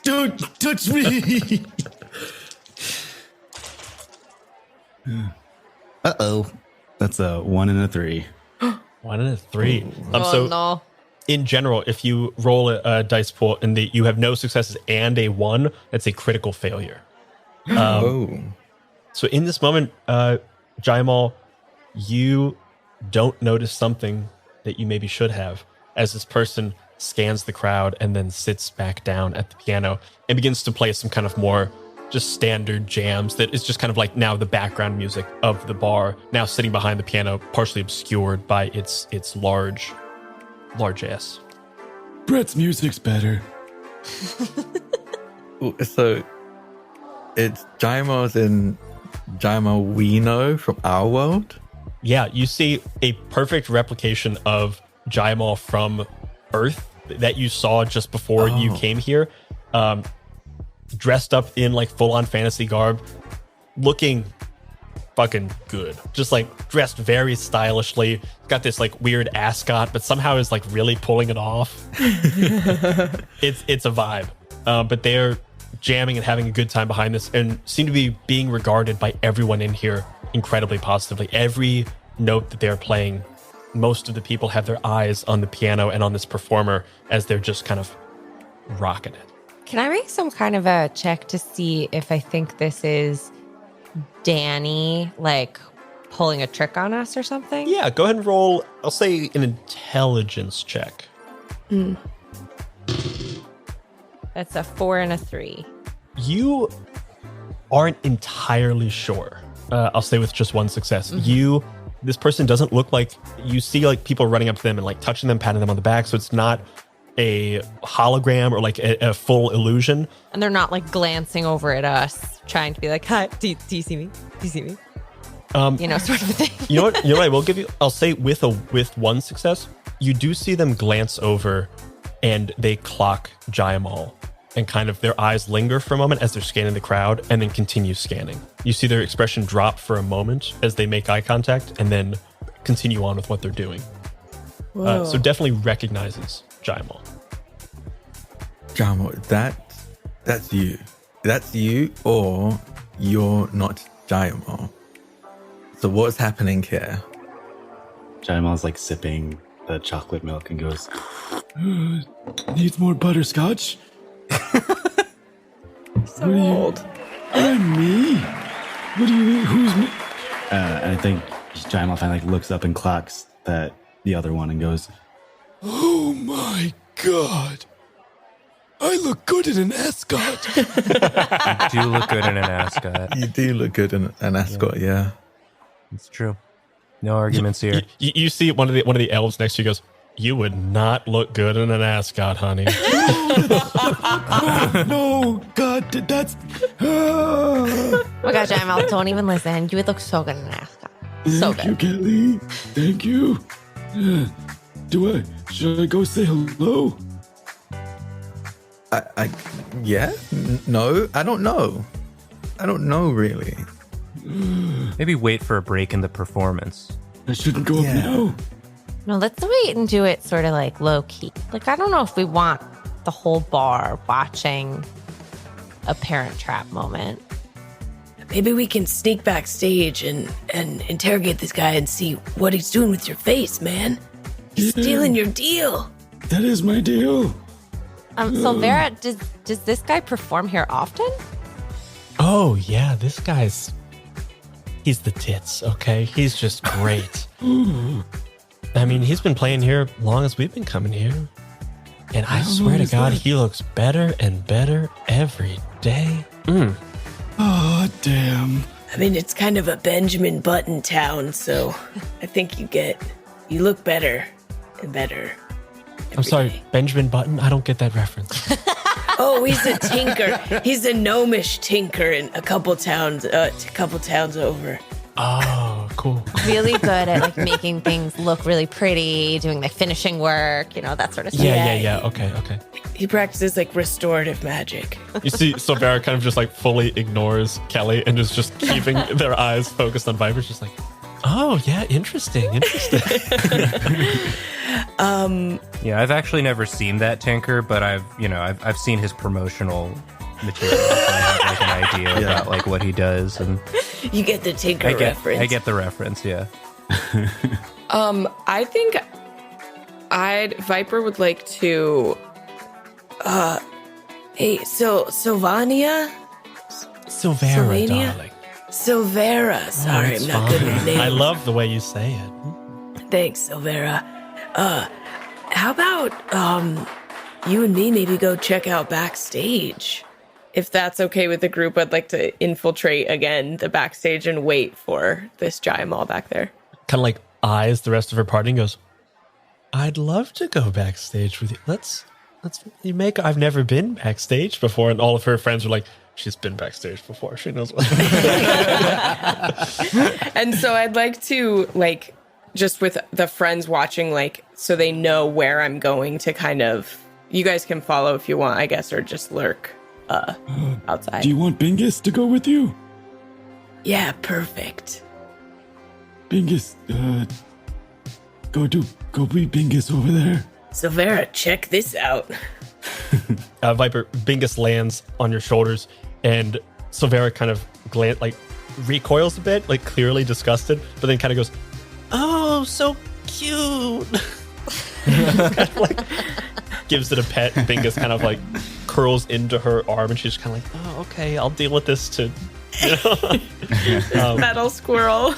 Don't touch me.
Uh-oh. That's a 1 and a 3.
1 and a 3.
Oh, no.
In general, if you roll a dice pool and you have no successes and a 1, that's a critical failure. So in this moment, Jaimal, you don't notice something that you maybe should have as this person scans the crowd and then sits back down at the piano and begins to play some kind of more just standard jams that is just kind of like now the background music of the bar, now sitting behind the piano, partially obscured by its large ass.
Brett's music's better.
So it's Jaimal's in Jaimal we know from our world?
Yeah, you see a perfect replication of Jaimal from Earth that you saw just before you came here. Dressed up in like full-on fantasy garb, looking fucking good. Just like dressed very stylishly. Got this like weird ascot, but somehow is like really pulling it off. It's a vibe. But they're jamming and having a good time behind this and seem to be being regarded by everyone in here incredibly positively. Every note that they're playing, most of the people have their eyes on the piano and on this performer as they're just kind of rocking it.
Can I make some kind of a check to see if I think this is Danny, like, pulling a trick on us or something?
Yeah, go ahead and roll, I'll say, an intelligence check.
That's a 4 and a 3.
You aren't entirely sure. I'll say with just one success. This person doesn't look like, you see like people running up to them and like touching them, patting them on the back. So it's not a hologram or like a full illusion.
And they're not like glancing over at us, trying to be like, hi, do you see me? Do you see me? Sort of a thing. You know what I will give you? I'll say with one success, you do see them glance over and they clock Jaimal and kind of their eyes linger for a moment as they're scanning the crowd and then continue scanning. You see their expression drop for a moment as they make eye contact and then continue on with what they're doing. So definitely recognizes Jaimal.
Jaimal, that's you. That's you, or you're not Jaimal. So what's happening here?
Jaimal's like sipping the chocolate milk and goes,
Needs more butterscotch.
So old.
I'm me. What do you mean? Who's me?
and I think Jaimal finally looks up and clocks that the other one and goes,
Oh my god. I look good in an ascot.
You do look good in an ascot.
You do look good in an ascot, yeah.
It's true. No arguments here.
You see one of the elves next to you goes, you would not look good in an ascot, honey.
No, God, that's...
Oh my gosh, Jaimal, don't even listen. You would look so good in an ascot. So
Thank you,
good.
Kelly. Thank you. Should I go say hello?
No, I don't know. I don't know, really.
Maybe wait for a break in the performance.
I shouldn't go up now.
No, let's wait and do it sort of like low key. Like, I don't know if we want the whole bar watching a Parent Trap moment.
Maybe we can sneak backstage and interrogate this guy and see what he's doing with your face, man. He's stealing your deal.
That is my deal.
So Vera, does this guy perform here often?
Oh, yeah, this guy's... He's the tits, okay? He's just great. I mean, he's been playing here long as we've been coming here. And I swear to God, he looks better and better every day.
Oh, damn.
I mean, it's kind of a Benjamin Button town, so I think you look better and better.
I'm sorry, Benjamin Button? I don't get that reference.
Oh, he's a tinker. He's a gnomish tinker in a couple towns over.
Oh, cool.
Really good at like making things look really pretty, doing like finishing work, that sort of stuff.
Yeah. Okay.
He practices like restorative magic.
You see Silvera kind of just like fully ignores Kelly and is just keeping their eyes focused on Viper's just like, oh yeah, interesting.
Yeah, I've actually never seen that tinker, but I've seen his promotional material. So I have like an idea about like what he does, and
You get the tinker reference.
I get the reference. Yeah.
I think Viper would like to. Hey, Sylvania?
Silvera, darling.
Silvera. Sorry, I'm not good with names.
I love the way you say it.
Thanks, Silvera. How about you and me maybe go check out backstage? If that's okay with the group, I'd like to infiltrate again the backstage and wait for this Jaimal back there.
Kind of like eyes the rest of her party and goes, I'd love to go backstage with you. I've never been backstage before. And all of her friends are like, she's been backstage before. She knows what.
And so I'd like to, like, just with the friends watching, like, so they know where I'm going to kind of, you guys can follow if you want, I guess, or just lurk outside.
Do you want Bingus to go with you?
Yeah, perfect.
Bingus, go beat Bingus over there.
Silvera, check this out.
Viper, Bingus lands on your shoulders, and Silvera kind of recoils a bit, like clearly disgusted, but then kind of goes, oh, so cute. Kind of like gives it a pet, and Bingus kind of like curls into her arm, and she's kind of like, oh, okay, I'll deal with this too.
Metal squirrel.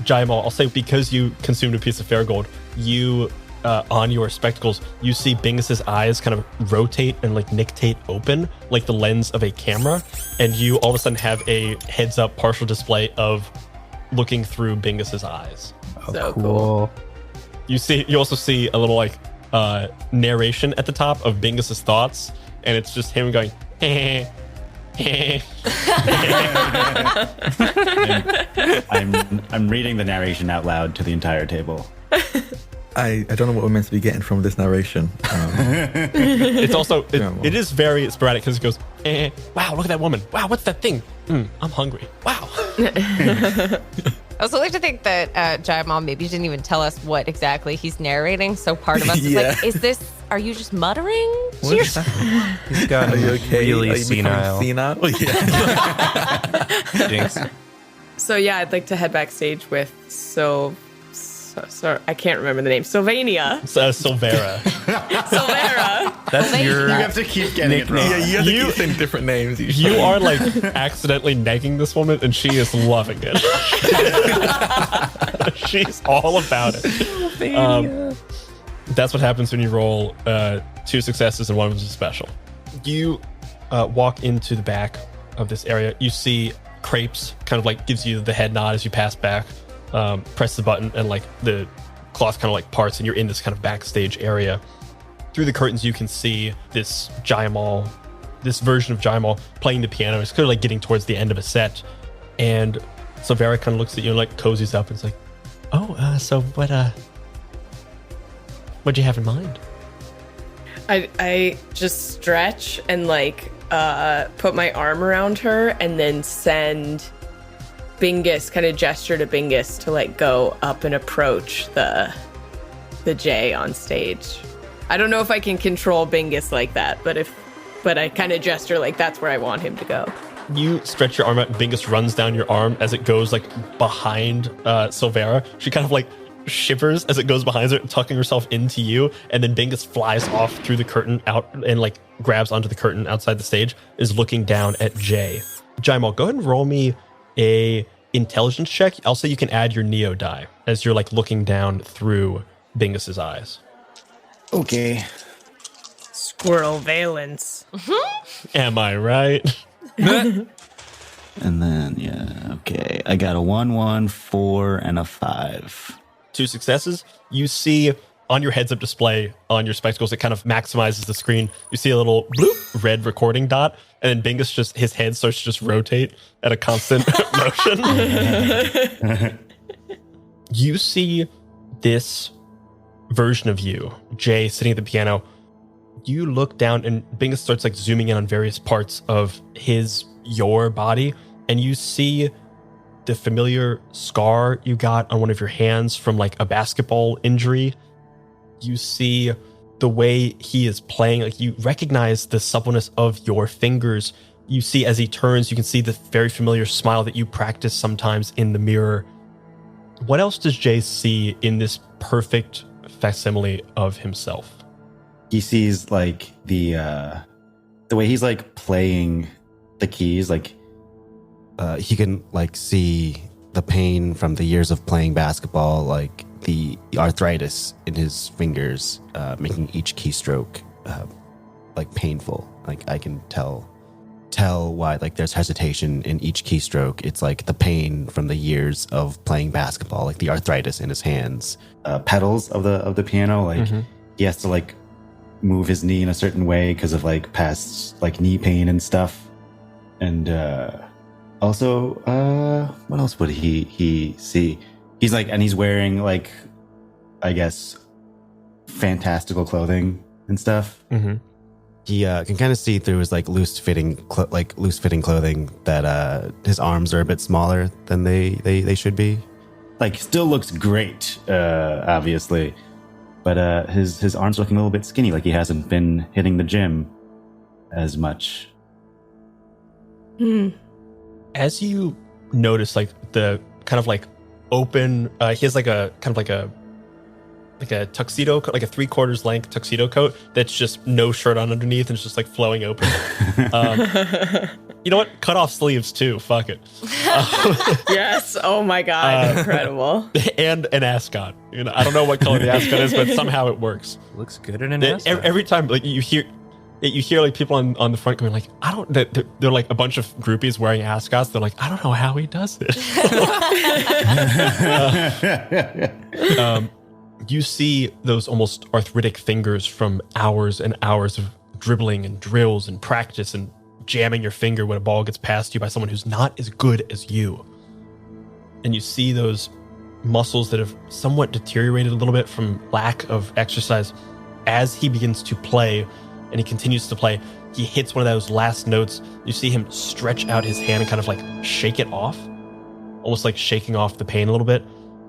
Jaimal, I'll say because you consumed a piece of fair gold, you on your spectacles, you see Bingus's eyes kind of rotate and like nictate open like the lens of a camera, and you all of a sudden have a heads up partial display of looking through Bingus's eyes.
Oh, so cool.
You also see a little like narration at the top of Bingus's thoughts, and it's just him going,
I'm reading the narration out loud to the entire table.
I don't know what we're meant to be getting from this narration.
It's also it is very sporadic because it goes, wow, look at that woman. Wow, what's that thing? I'm hungry. Wow.
I also like to think that Jaimal maybe didn't even tell us what exactly he's narrating. So part of us is like, are you just muttering?
He's got
Are you okay?
really
Are you
senile.
senile? Yeah.
Jinx.
So yeah, I'd like to head backstage with sorry, I can't remember the name. Sylvania.
Silvera.
Silvera.
That's your.
You have to keep getting it wrong.
Yeah, you have to keep saying different names.
You are like accidentally negging this woman, and she is loving it. She's all about it. That's what happens when you roll 2 successes and one of them is special. You walk into the back of this area. You see Crepes kind of like gives you the head nod as you pass back. Press the button, and like the cloth kind of like parts, and you're in this kind of backstage area. Through the curtains, you can see this Jaimal, this version of Jaimal playing the piano. It's clearly like getting towards the end of a set, and Silvera kind of looks at you and like cozies up and it's like, "Oh, so what'd you have in mind?"
I just stretch and like put my arm around her and then send Bingus, kind of gesture to Bingus to like go up and approach the J on stage. I don't know if I can control Bingus like that, but I kind of gesture like that's where I want him to go.
You stretch your arm out and Bingus runs down your arm as it goes like behind Silvera. She kind of like shivers as it goes behind her, tucking herself into you, and then Bingus flies off through the curtain out and like grabs onto the curtain outside the stage, is looking down at Jay. Jaimal, go ahead and roll me a intelligence check. I'll say you can add your Neo die as you're like looking down through Bingus's eyes.
Okay.
Squirrel valence.
Am I right?
And then, yeah, okay. I got a 1, 1, 4, and a 5.
2 successes. You see on your heads-up display on your spectacles, it kind of maximizes the screen. You see a little bloop red recording dot, and then Bingus just his head starts to just rotate at a constant motion. You see this version of you, Jay, sitting at the piano. You look down, and Bingus starts like zooming in on various parts of your body, and you see the familiar scar you got on one of your hands from like a basketball injury. You see the way he is playing, like you recognize the suppleness of your fingers. You see as he turns, you can see the very familiar smile that you practice sometimes in the mirror. What else does Jay see in this perfect facsimile of himself?
He sees like the way he's like playing the keys, like
he can like see the pain from the years of playing basketball, like the arthritis in his fingers, making each keystroke like painful. Like I can tell why like there's hesitation in each keystroke. It's like the pain from the years of playing basketball, like the arthritis in his hands.
Pedals of the piano, like he has to like move his knee in a certain way because of like past like knee pain and stuff. And also, what else would he see? He's like, and he's wearing like, I guess, fantastical clothing and stuff.
Mm-hmm. He can kind of see through his like loose fitting clothing that his arms are a bit smaller than they should be.
Like still looks great, obviously, but his arms looking a little bit skinny, like he hasn't been hitting the gym as much.
As you notice, like the kind of like open, he has like a kind of like a tuxedo coat, like a 3/4 length tuxedo coat that's just no shirt on underneath and it's just like flowing open. You know what? Cut off sleeves too. Fuck it.
Yes. Oh my God. Incredible.
And an ascot. You know, I don't know what color the ascot is, but somehow it works.
Looks good in an ascot.
Every time, like you hear like people on the front going like, I don't. They're like a bunch of groupies wearing ascots. They're like, I don't know how he does it. You see those almost arthritic fingers from hours and hours of dribbling and drills and practice and jamming your finger when a ball gets past you by someone who's not as good as you. And you see those muscles that have somewhat deteriorated a little bit from lack of exercise. As he begins to play, and he continues to play, he hits one of those last notes. You see him stretch out his hand and kind of like shake it off, almost like shaking off the pain a little bit.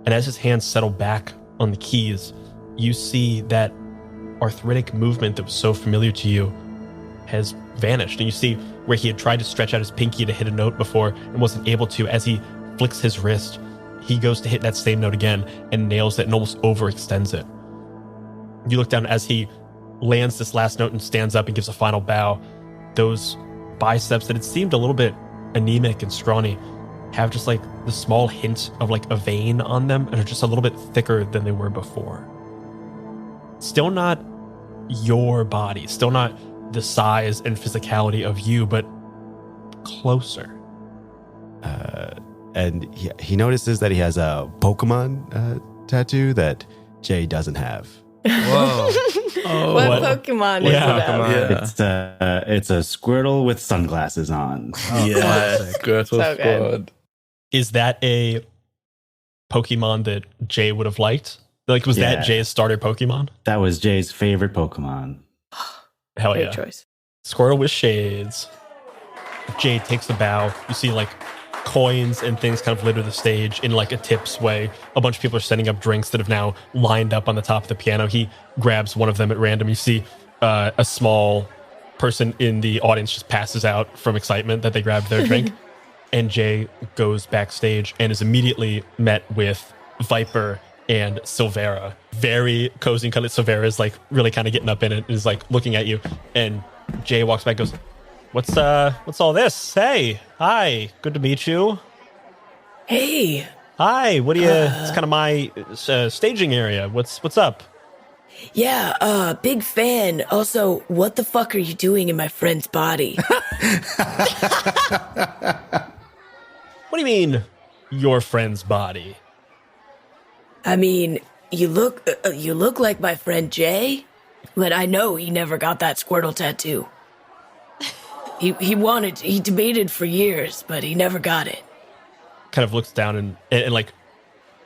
And as his hands settle back on the keys, you see that arthritic movement that was so familiar to you has vanished. And you see where he had tried to stretch out his pinky to hit a note before and wasn't able to. As he flicks his wrist, he goes to hit that same note again and nails it and almost overextends it. You look down as he lands this last note and stands up and gives a final bow. Those biceps that had seemed a little bit anemic and scrawny have just like the small hint of like a vein on them and are just a little bit thicker than they were before. Still not your body, still not the size and physicality of you, but closer.
And he notices that he has a Pokemon tattoo that Jay doesn't have.
Whoa.
What Pokemon is it?
Yeah. It's a Squirtle with sunglasses on.
Squirtle
So good.
Squad.
Is that a Pokemon that Jay would have liked? Like, was that Jay's starter Pokemon?
That was Jay's favorite Pokemon.
Hell
Great
yeah.
choice.
Squirtle with shades. Jay takes the bow. You see like coins and things kind of litter the stage in like a tips way. A bunch of people are setting up drinks that have now lined up on the top of the piano. He grabs one of them at random. You see a small person in the audience just passes out from excitement that they grabbed their drink. And Jay goes backstage and is immediately met with Viper and Silvera. Very cozy and cuddly. Silvera is like really kind of getting up in it and is like looking at you. And Jay walks back and goes, What's all this? Hey, hi, good to meet you.
Hey.
Hi, what do you, it's kind of my staging area. What's up?
Yeah, big fan. Also, what the fuck are you doing in my friend's body?
What do you mean, your friend's body?
I mean, You look like my friend Jay, but I know he never got that Squirtle tattoo. He debated for years, but he never got it.
Kind of looks down and like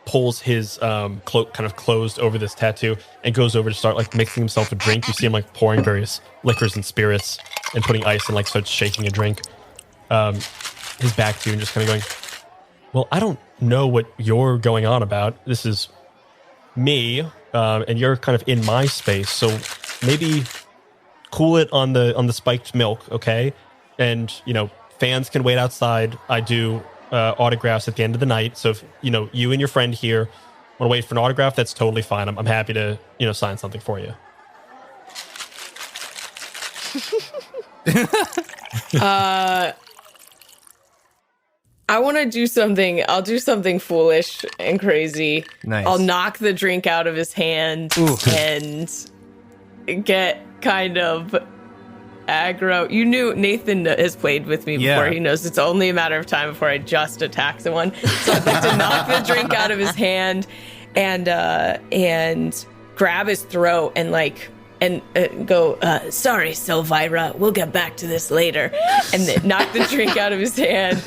pulls his cloak kind of closed over this tattoo and goes over to start like mixing himself a drink. You see him like pouring various liquors and spirits and putting ice and like starts shaking a drink. His back to you and just kind of going, well, I don't know what you're going on about. This is me, and you're kind of in my space, so maybe cool it on the spiked milk, okay? And fans can wait outside. I do autographs at the end of the night, so if you and your friend here want to wait for an autograph, that's totally fine. I'm happy to sign something for you.
I want to do something. I'll do something foolish and crazy.
Nice.
I'll knock the drink out of his hand and get kind of aggro. You knew Nathan has played with me before. He knows it's only a matter of time before I just attack someone. So I'd like to knock the drink out of his hand and grab his throat and go, sorry, Silvira, we'll get back to this later. And then knock the drink out of his hand,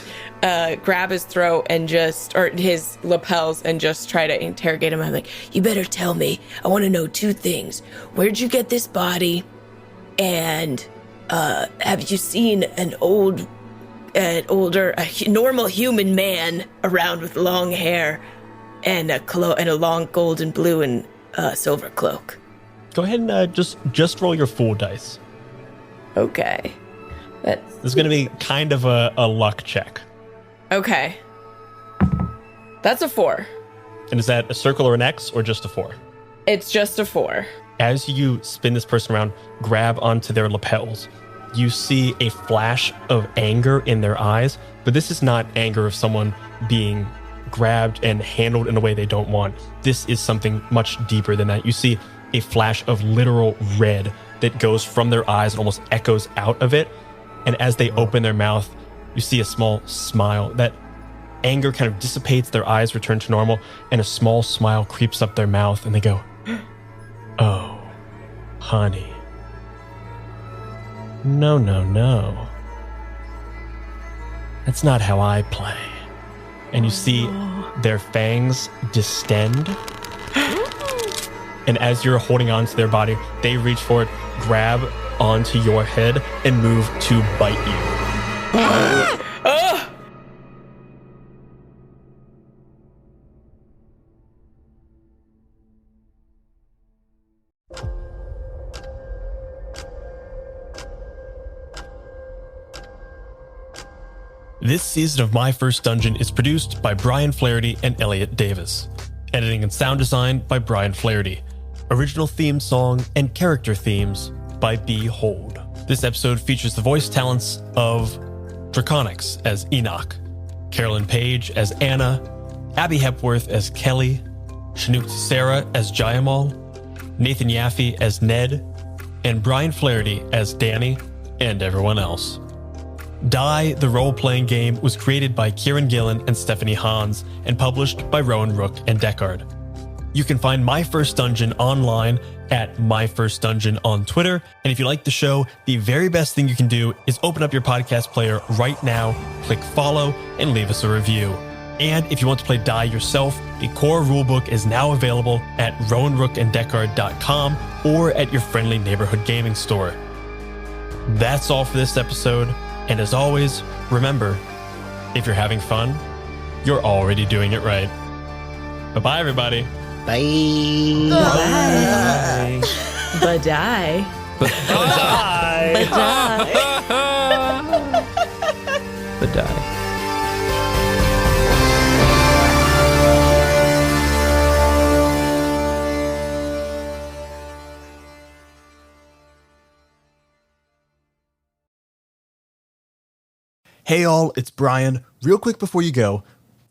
grab his throat or his lapels and just try to interrogate him. I'm like, you better tell me. I want to know two things. Where'd you get this body? And have you seen an older, normal human man around with long hair and a long gold and blue and silver cloak?
Go ahead and just roll your full dice.
Okay.
This is going to be kind of a luck check.
Okay. That's a 4.
And is that a circle or an X or just a 4?
It's just a 4.
As you spin this person around, grab onto their lapels, you see a flash of anger in their eyes, but this is not anger of someone being grabbed and handled in a way they don't want. This is something much deeper than that. You see a flash of literal red that goes from their eyes and almost echoes out of it. And as they open their mouth, you see a small smile. That anger kind of dissipates, their eyes return to normal, and a small smile creeps up their mouth, and they go, oh, honey. No. That's not how I play. And you see their fangs distend. And as you're holding on to their body, they reach forward, grab onto your head, and move to bite you. This season of My First Dungeon is produced by Brian Flaherty and Elliot Davis. Editing and sound design by Brian Flaherty. Original theme song and character themes by B. Hold. This episode features the voice talents of Draconix as Enoch, Carolyn Page as Anna, Abby Hepworth as Kelly, Chinook Sarah as Jayamal, Nathan Yaffe as Ned, and Brian Flaherty as Danny and everyone else. Die, the role-playing game, was created by Kieran Gillen and Stephanie Hans and published by Rowan Rook and Deckard. You can find My First Dungeon online at My First Dungeon on Twitter. And if you like the show, the very best thing you can do is open up your podcast player right now, click follow, and leave us a review. And if you want to play Die yourself, the core rulebook is now available at rowanrookanddeckard.com or at your friendly neighborhood gaming store. That's all for this episode. And as always, remember, if you're having fun, you're already doing it right. Bye-bye, everybody.
Bye.
Bye. Badai.
Badai.
Hey all, it's Brian. Real quick before you go,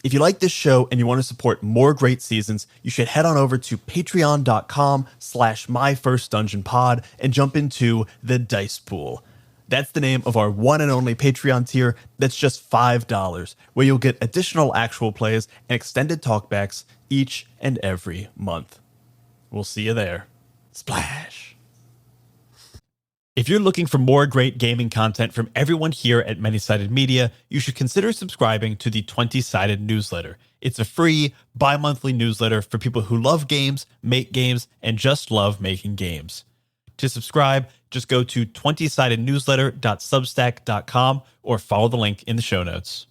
if you like this show and you want to support more great seasons, you should head on over to patreon.com/myfirstdungeonpod and jump into the Dice Pool. That's the name of our one and only Patreon tier that's just $5, where you'll get additional actual plays and extended talkbacks each and every month. We'll see you there. Splash. If you're looking for more great gaming content from everyone here at Many Sided Media, you should consider subscribing to the 20 Sided newsletter. It's a free, bi-monthly newsletter for people who love games, make games, and just love making games. To subscribe, just go to 20sidednewsletter.substack.com or follow the link in the show notes.